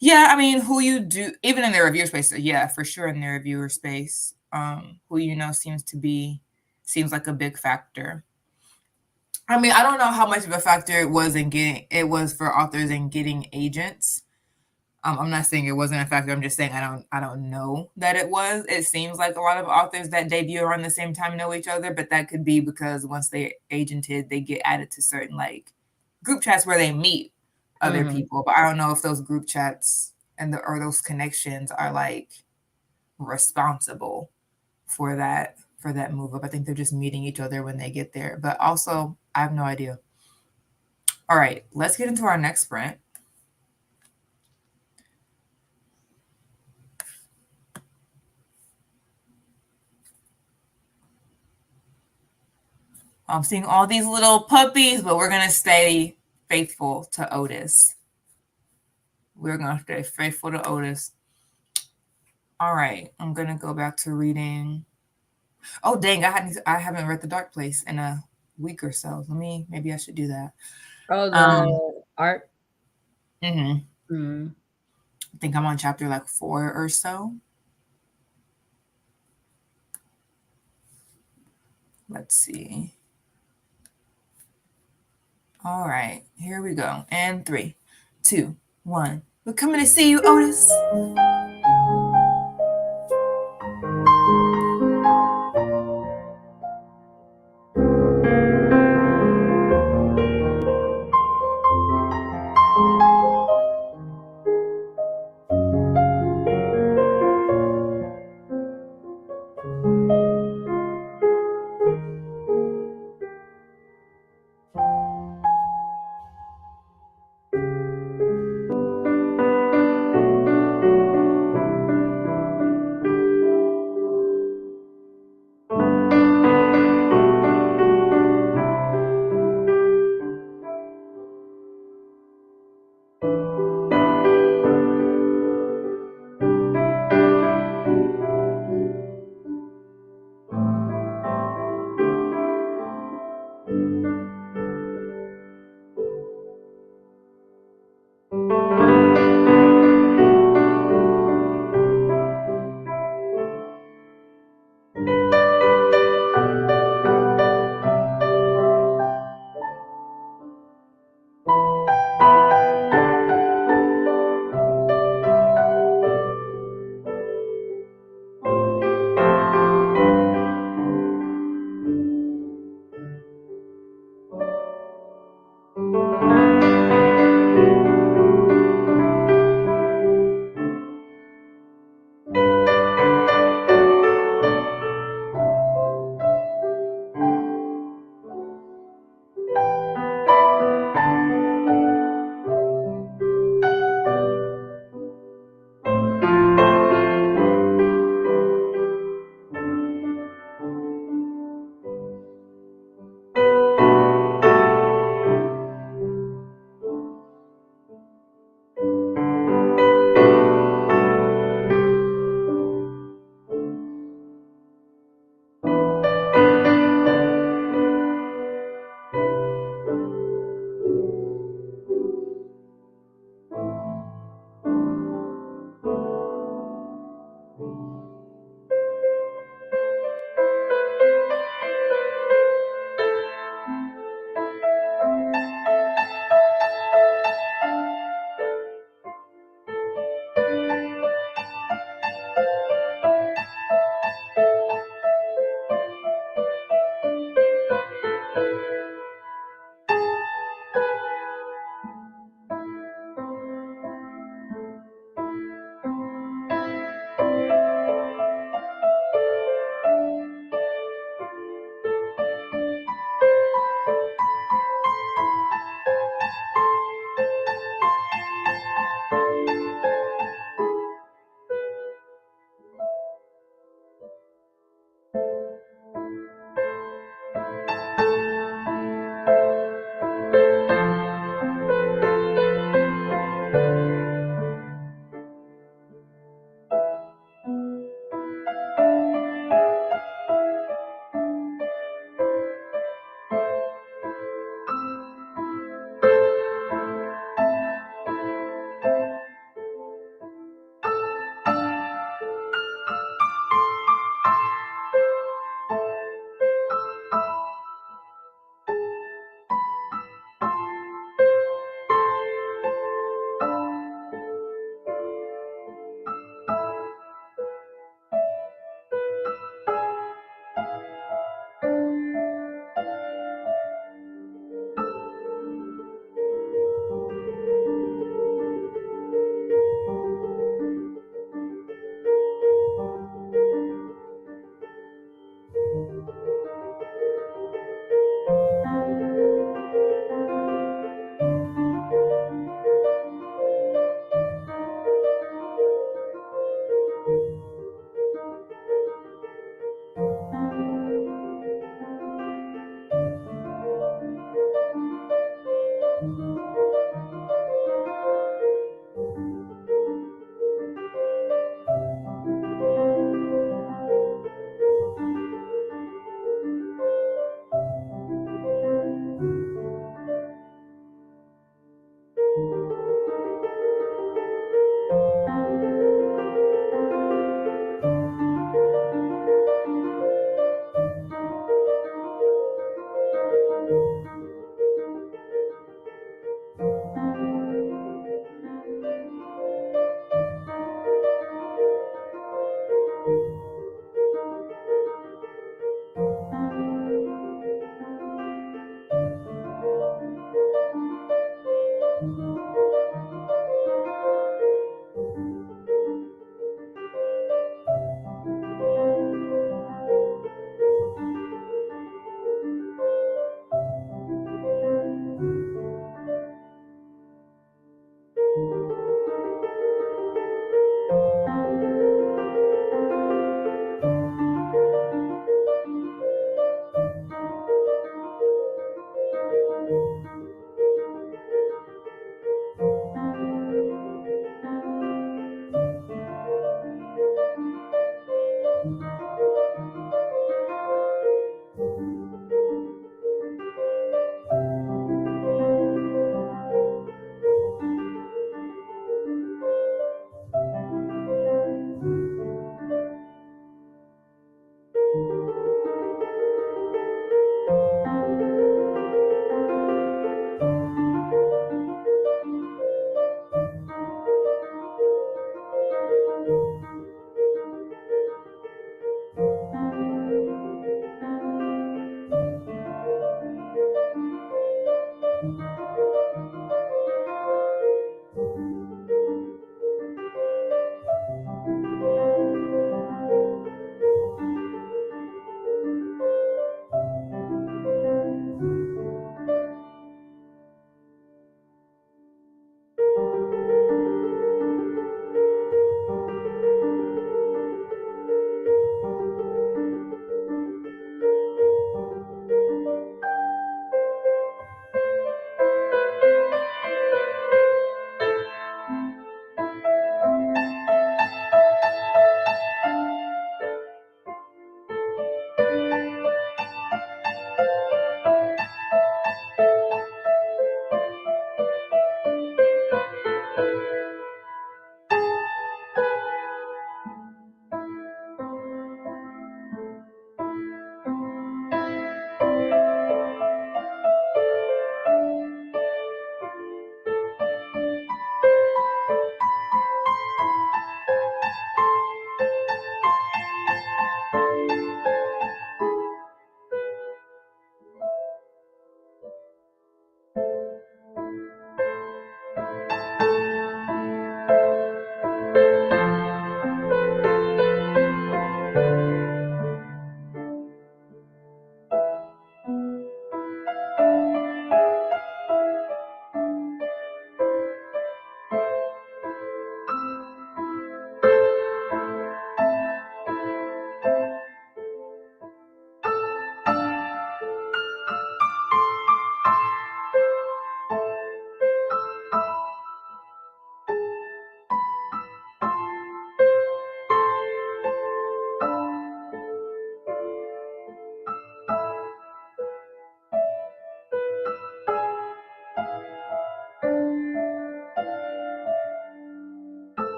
Yeah. I mean, who you do, even in their reviewer space, yeah, for sure in their reviewer space, who seems like a big factor. I mean, I don't know how much of a factor it was for authors in getting agents. I'm not saying it wasn't a factor. I'm just saying I don't know that it was. It seems like a lot of authors that debut around the same time know each other, but that could be because once they agented, they get added to certain like group chats where they meet other Hmm. people. But I don't know if those group chats or those connections are like responsible for that move up. I think they're just meeting each other when they get there. But also, I have no idea. All right, let's get into our next sprint. I'm seeing all these little puppies, but we're going to stay faithful to Otis. We're going to stay faithful to Otis. All right, I'm going to go back to reading. Oh, dang, I haven't read The Dark Place in a week or so. Maybe I should do that. Oh, Um, the art. mhm. Mm. I think I'm on chapter like 4 or so. Let's see. All right, here we go. And 3, 2, 1. We're coming to see you, Otis.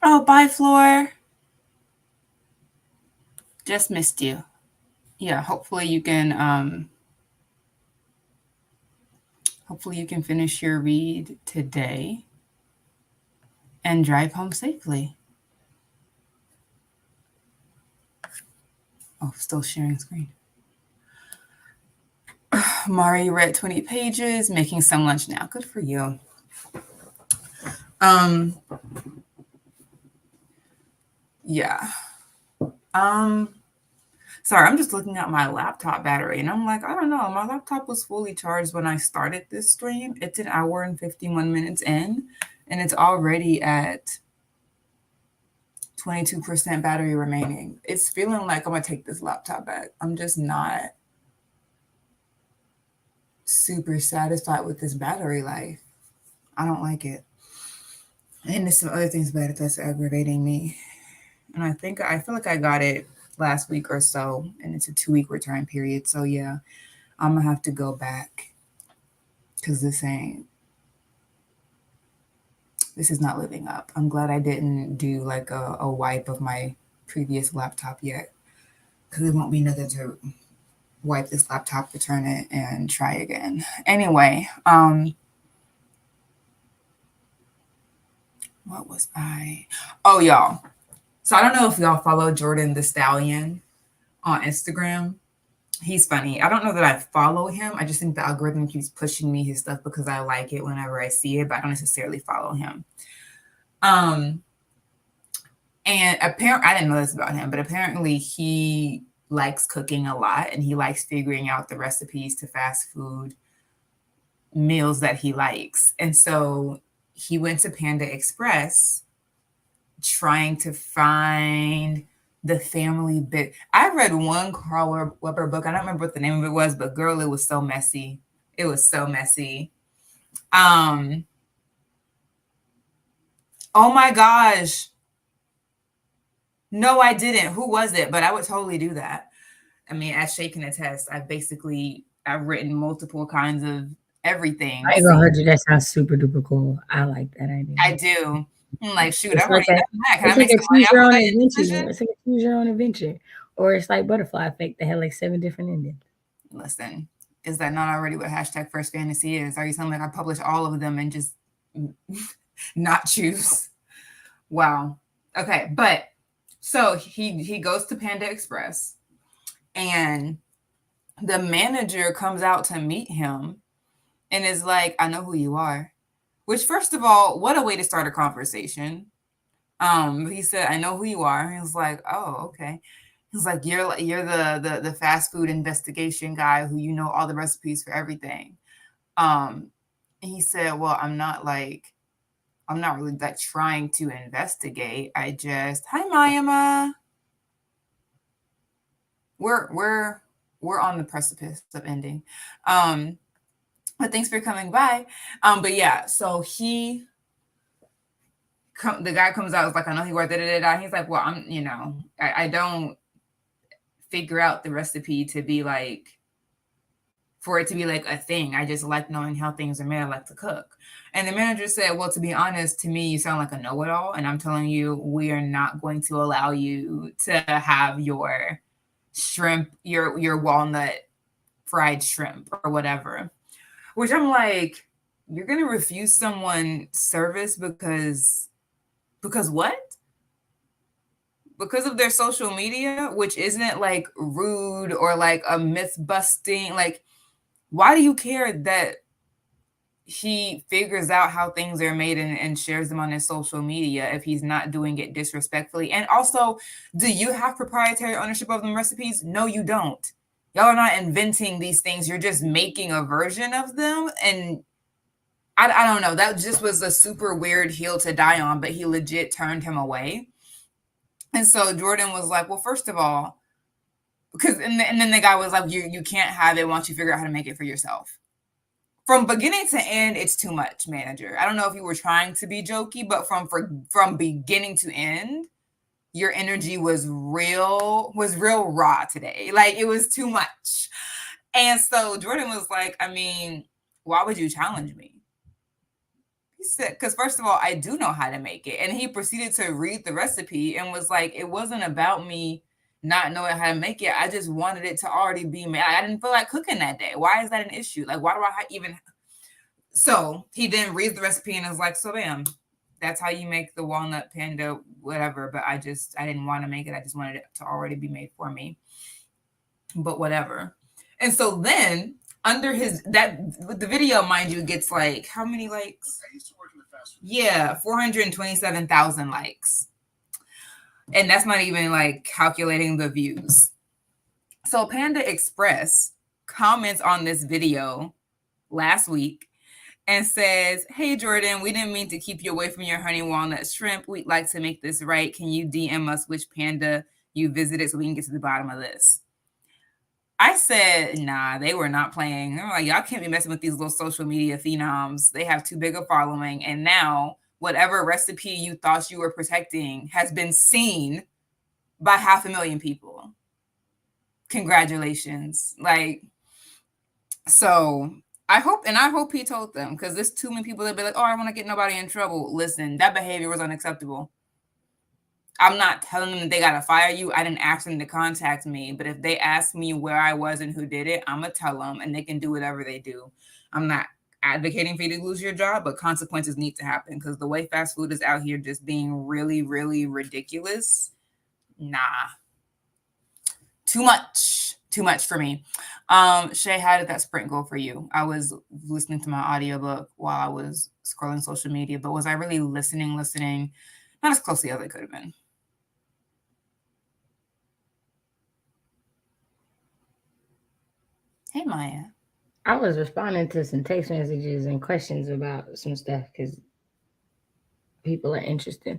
Oh, bye, Floor. Just missed you. Yeah, hopefully you can finish your read today and drive home safely. Oh, still sharing screen. Mari read 20 pages, making some lunch now. Good for you. Um, yeah. Um, Sorry, I'm just looking at my laptop battery and I'm like, I don't know. My laptop was fully charged when I started this stream. It's an hour and 51 minutes in, and it's already at 22% battery remaining. It's feeling like I'm gonna take this laptop back. I'm just not super satisfied with this battery life. I don't like it. And there's some other things about it that's aggravating me. And I feel like I got it last week or so, and it's a 2 week return period. So yeah, I'm gonna have to go back because this is not living up. I'm glad I didn't do like a wipe of my previous laptop yet, because it won't be nothing to wipe this laptop, return it, and try again. Anyway, what was I? Oh, y'all. So I don't know if y'all follow Jordan the Stallion on Instagram. He's funny. I don't know that I follow him. I just think the algorithm keeps pushing me his stuff because I like it whenever I see it, but I don't necessarily follow him. Um, and apparently, I didn't know this about him, but apparently he likes cooking a lot and he likes figuring out the recipes to fast food meals that he likes. And so he went to Panda Express trying to find the family bit. I read one Carl Weber book. I don't remember what the name of it was, but girl, it was so messy. It was so messy. Oh my gosh. No, I didn't. Who was it? But I would totally do that. I mean, as Shay can attest, I've written multiple kinds of everything. I ain't gonna hurt you. That sounds super duper cool. I like that idea. I do. I'm like, shoot, It's I've like already done that. Can I it's make like a some money choose off your of own that adventure. indecision? It's like a choose your own adventure, or it's like Butterfly Effect. They had like 7 different endings. Listen, is that not already what hashtag first fantasy is? Are you telling me I publish all of them and just not choose? Wow. Okay, but so he goes to Panda Express and the manager comes out to meet him and is like, I know who you are. Which, first of all, what a way to start a conversation. He said, I know who you are. He was like, oh, okay. He's like, you're the fast food investigation guy who you know all the recipes for everything. Um, he said, well, I'm not really like trying to investigate. I just, hi Mayama. We're we're we're on the precipice of ending. Um, but thanks for coming by. But yeah, so the guy comes out, was like, I know he worked, da da da. He's like, well, I don't figure out the recipe to be like for it to be like a thing. I just like knowing how things are made. I like to cook. And the manager said, well, to be honest, to me, you sound like a know-it-all. And I'm telling you, we are not going to allow you to have your shrimp, your walnut fried shrimp or whatever. Which I'm like, you're gonna refuse someone service because what? Because of their social media, which isn't like rude or like a myth busting. Like, why do you care that he figures out how things are made and shares them on his social media if he's not doing it disrespectfully? And also, do you have proprietary ownership of them recipes? No, you don't. Y'all are not inventing these things. You're just making a version of them. And I don't know. That just was a super weird hill to die on, but he legit turned him away. And so Jordan was like, well, first of all, because and then the guy was like, you can't have it once you figure out how to make it for yourself. From beginning to end, it's too much, manager. I don't know if you were trying to be jokey, but from beginning to end, your energy was real raw today. Like, it was too much. And so Jordan was like, I mean, why would you challenge me? He said, because first of all, I do know how to make it. And he proceeded to read the recipe and was like, it wasn't about me not knowing how to make it. I just wanted it to already be made. I didn't feel like cooking that day. Why is that an issue? Like, why do I even? So he then reads the recipe and is like, so bam, that's how you make the walnut panda, whatever. But I didn't want to make it. I just wanted it to already be made for me. But whatever. And so then under the video, mind you, gets like how many likes? Yeah, 427,000 likes. And that's not even like calculating the views. So Panda Express comments on this video last week and says, hey, Jordan, we didn't mean to keep you away from your honey walnut shrimp. We'd like to make this right. Can you DM us which panda you visited so we can get to the bottom of this? I said, nah, they were not playing. They were like, y'all can't be messing with these little social media phenoms. They have too big a following. And now whatever recipe you thought you were protecting has been seen by 500,000 people. Congratulations. Like, so I hope he told them, because there's too many people that be like, oh, I want to get nobody in trouble. Listen, that behavior was unacceptable. I'm not telling them that they got to fire you. I didn't ask them to contact me. But if they ask me where I was and who did it, I'm going to tell them, and they can do whatever they do. I'm not advocating for you to lose your job, but consequences need to happen, because the way fast food is out here just being really, really ridiculous. Nah. Too much for me. Shay, how did that sprint go for you? I was listening to my audiobook while I was scrolling social media, but was I really listening? Not as closely as I could have been. Hey, Maya. I was responding to some text messages and questions about some stuff because people are interested.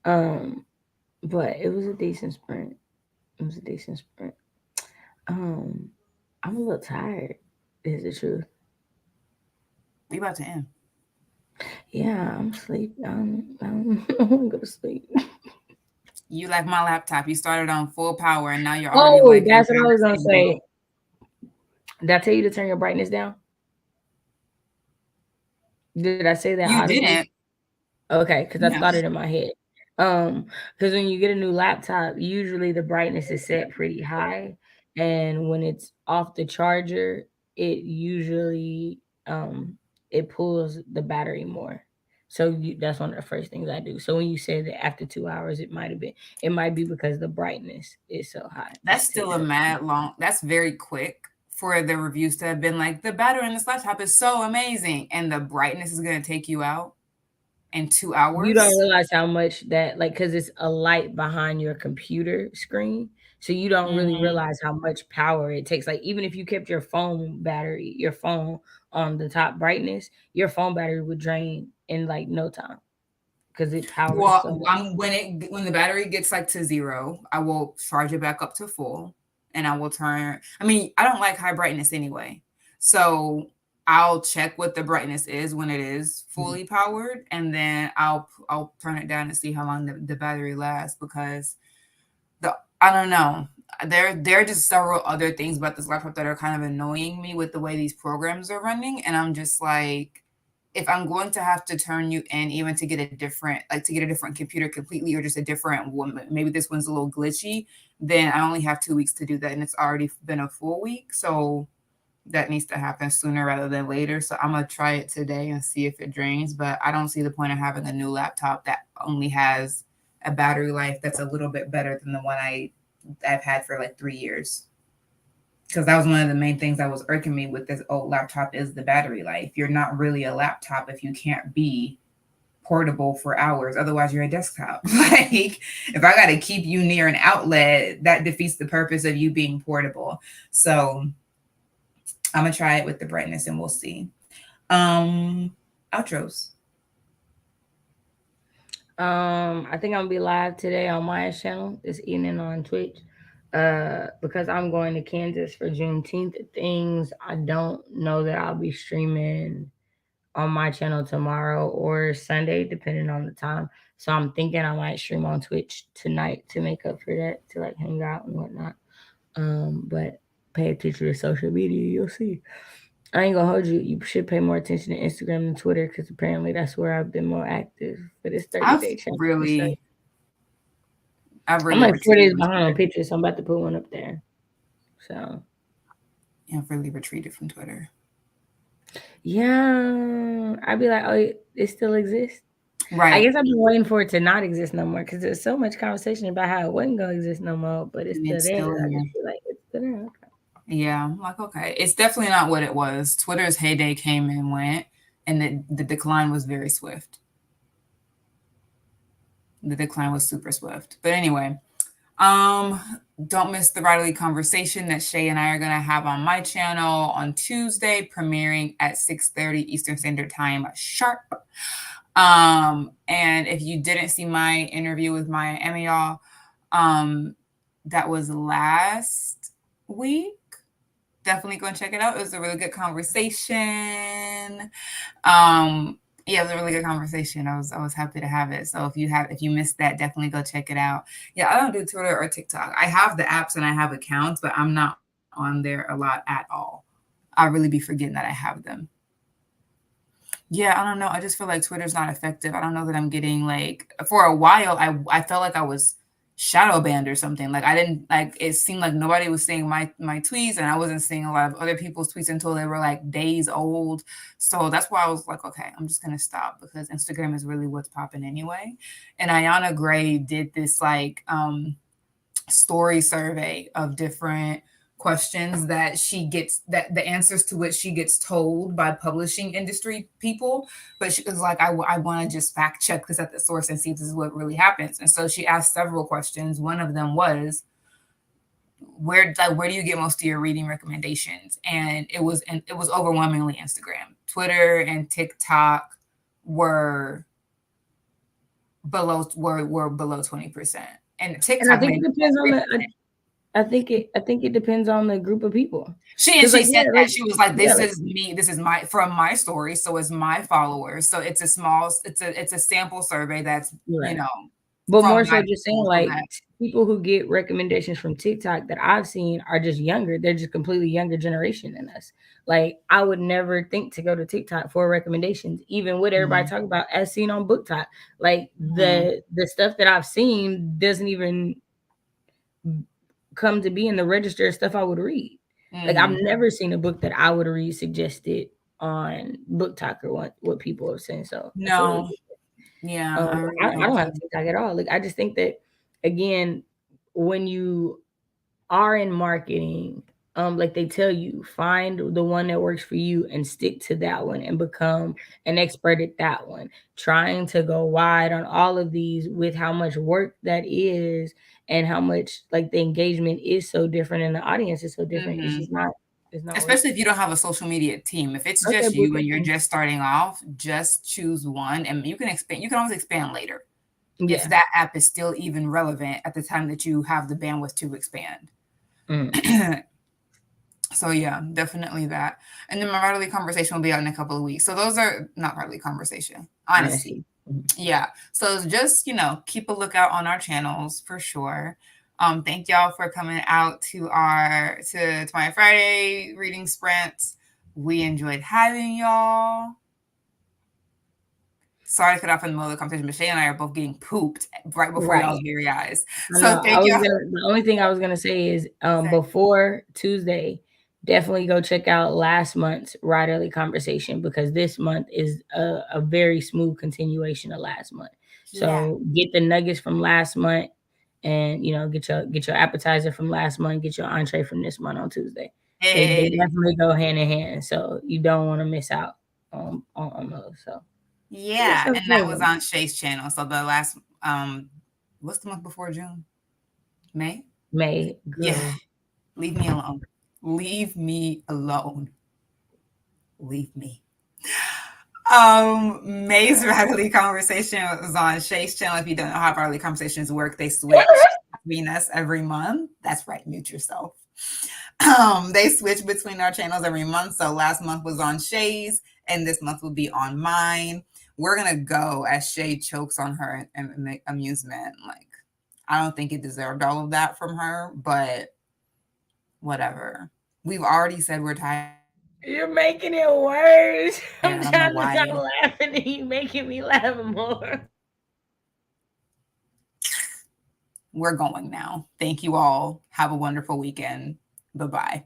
But it was a decent sprint. I'm a little tired, is the truth. We about to end. Yeah, I'm sleepy. I'm gonna go to sleep. You like my laptop. You started on full power and now you're already like. That's what I was gonna say. Did I tell you to turn your brightness down? Did I say that? You audibly? didn't. Okay, because I thought it in my head. Because when you get a new laptop, usually the brightness is set pretty high, and when it's off the charger, it usually it pulls the battery more. So that's one of the first things I do. So when you said that after 2 hours, it might be because the brightness is so high. That's still a mad long. That's very quick for the reviews to have been like, the battery in this laptop is so amazing, and the brightness is going to take you out in 2 hours. You don't realize how much that, like, because it's a light behind your computer screen, so you don't really realize how much power it takes. Like, even if you kept your phone on the top brightness, your phone battery would drain in like no time because it powers. Well, when the battery gets like to 0, I will charge it back up to full, and I will turn. I mean, I don't like high brightness anyway, so I'll check what the brightness is when it is fully powered, and then I'll turn it down and see how long the battery lasts, because I don't know. There are just several other things about this laptop that are kind of annoying me with the way these programs are running, and I'm just like, if I'm going to have to turn you in even to get a different computer completely, or just a different one, maybe this one's a little glitchy, then I only have 2 weeks to do that, and it's already been a full week, so that needs to happen sooner rather than later. So I'm going to try it today and see if it drains, but I don't see the point of having a new laptop that only has a battery life that's a little bit better than the one I've had for like 3 years. Because that was one of the main things that was irking me with this old laptop, is the battery life. You're not really a laptop if you can't be portable for hours. Otherwise, you're a desktop. Like, if I got to keep you near an outlet, that defeats the purpose of you being portable. So I'm going to try it with the brightness and we'll see. Outros. I think I'm gonna be live today on Maya's channel this evening on Twitch. Because I'm going to Kansas for Juneteenth things. I don't know that I'll be streaming on my channel tomorrow or Sunday, depending on the time. So I'm thinking I might stream on Twitch tonight to make up for that, to like hang out and whatnot. But pay attention to social media, you'll see. I ain't gonna hold you. You should pay more attention to Instagram than Twitter because apparently that's where I've been more active for this 30 I've day challenge. So really, I've I'm really like 4 days retreated from behind on Twitter. pictures, so I'm about to put one up there. So I've really retreated from Twitter. yeah, I'd be like, oh, it still exists. I Right. guess I've been waiting for it to not exist no more because there's so much conversation about how it wasn't gonna exist no more, but it's And still it's there. still I just here. feel like it's still there. Okay. Yeah. I'm like, okay. It's definitely not what it was. Twitter's heyday came and went, and the decline was very swift. The decline was super swift. But anyway, Um, don't miss the Riley conversation that Shay and I are gonna have on my channel on Tuesday, premiering at 6:30 Eastern Standard Time sharp. And if you didn't see my interview with Maya Emmy, y'all, that was last week. Definitely go and check it out. It was a really good conversation. Um, yeah, it was a really good conversation. I was happy to have it. So if you missed that, definitely go check it out. Yeah, I don't do Twitter or TikTok. I have the apps and I have accounts, but I'm not on there a lot at all. I really be forgetting that I have them. Yeah, I don't know. I just feel like Twitter's not effective. I don't know that I'm getting like for a while I felt like I was shadow banned or something. Like I didn't like it seemed like nobody was seeing my tweets and I wasn't seeing a lot of other people's tweets until they were like days old. So that's why I was like, okay, I'm just gonna stop because Instagram is really what's popping anyway. And Ayana Gray did this like story survey of different questions that she gets that the answers to which she gets told by publishing industry people, but she was like I want to just fact check this at the source and see if this is what really happens. And so she asked several questions. One of them was where do you get most of your reading recommendations, and it was overwhelmingly Instagram. Twitter and TikTok were were below 20%, and And I TikTok think maybe it depends on the. 3%. I think it depends on the group of people. She Because she like said yeah, that she was like, yeah, "This like is me. This is my from my story. So it's my followers. So it's a sample survey that's you're you right. know But from more my so just saying people. So like that people who get recommendations from TikTok that I've seen are just younger. They're just completely younger generation than us. Like I would never think to go to TikTok for recommendations, even what everybody Mhm, talk about as seen on Book Talk. Like mhm, the stuff that I've seen doesn't even come to be in the register of stuff I would read. Like I've mhm. never seen a book that I would read suggested on Book Talk or what people have seen. So I totally No, yeah, um, I really I don't don't have too. TikTok at all. Like I just think that again, when you are in marketing, like they tell you, find the one that works for you and stick to that one and become an expert at that one. Trying to go wide on all of these with how much work that is and how much like the engagement is so different and the audience is so different. It's Mhm. just not it's not worth Especially it. if you don't have a social media team. If it's Okay, just book you and you're it. just starting off, just choose one, and you can expand. You can always expand later if Yeah. that app is still even relevant at the time that you have the bandwidth to expand. Mm, So yeah, definitely that. And then my Writerly conversation will be out in a couple of weeks. So those are not Writerly conversation, honesty. honesty. Mhm. Yeah. So just keep a lookout on our channels for sure. Thank y'all for coming out to to my Friday reading sprints. We enjoyed having y'all. Sorry to cut off in the middle of the conversation, but Shay and I are both getting pooped right before y'all's Right. very eyes. I So know. I thank was y'all. gonna. The only thing I was gonna say is, Say, before Tuesday, definitely go check out last month's Riderly conversation because this month is a very smooth continuation of last month. yeah. So get the nuggets from last month, and get your appetizer from last month, get your entree from this month on Tuesday. They Hey. definitely go hand in hand. So you don't want to miss out on those. So do Yeah, yourself a and that was favor. on Shay's channel. So the last what's the month before June? May? May Yeah, girl. leave me alone. Leave me alone. Leave me. May's Radically Conversation was on Shay's channel. If you don't know how Radically Conversations work, they switch between us every month. That's right, mute yourself. They switch between our channels every month. So last month was on Shay's, and this month will be on mine. We're gonna go as Shay chokes on her amusement. Like, I don't think it deserved all of that from her, but whatever. We've already said we're tired of it. You're making it worse. Yeah, I'm I don't know trying to stop why. laughing and you making me laugh more. We're going now. Thank you all. Have a wonderful weekend. Bye-bye.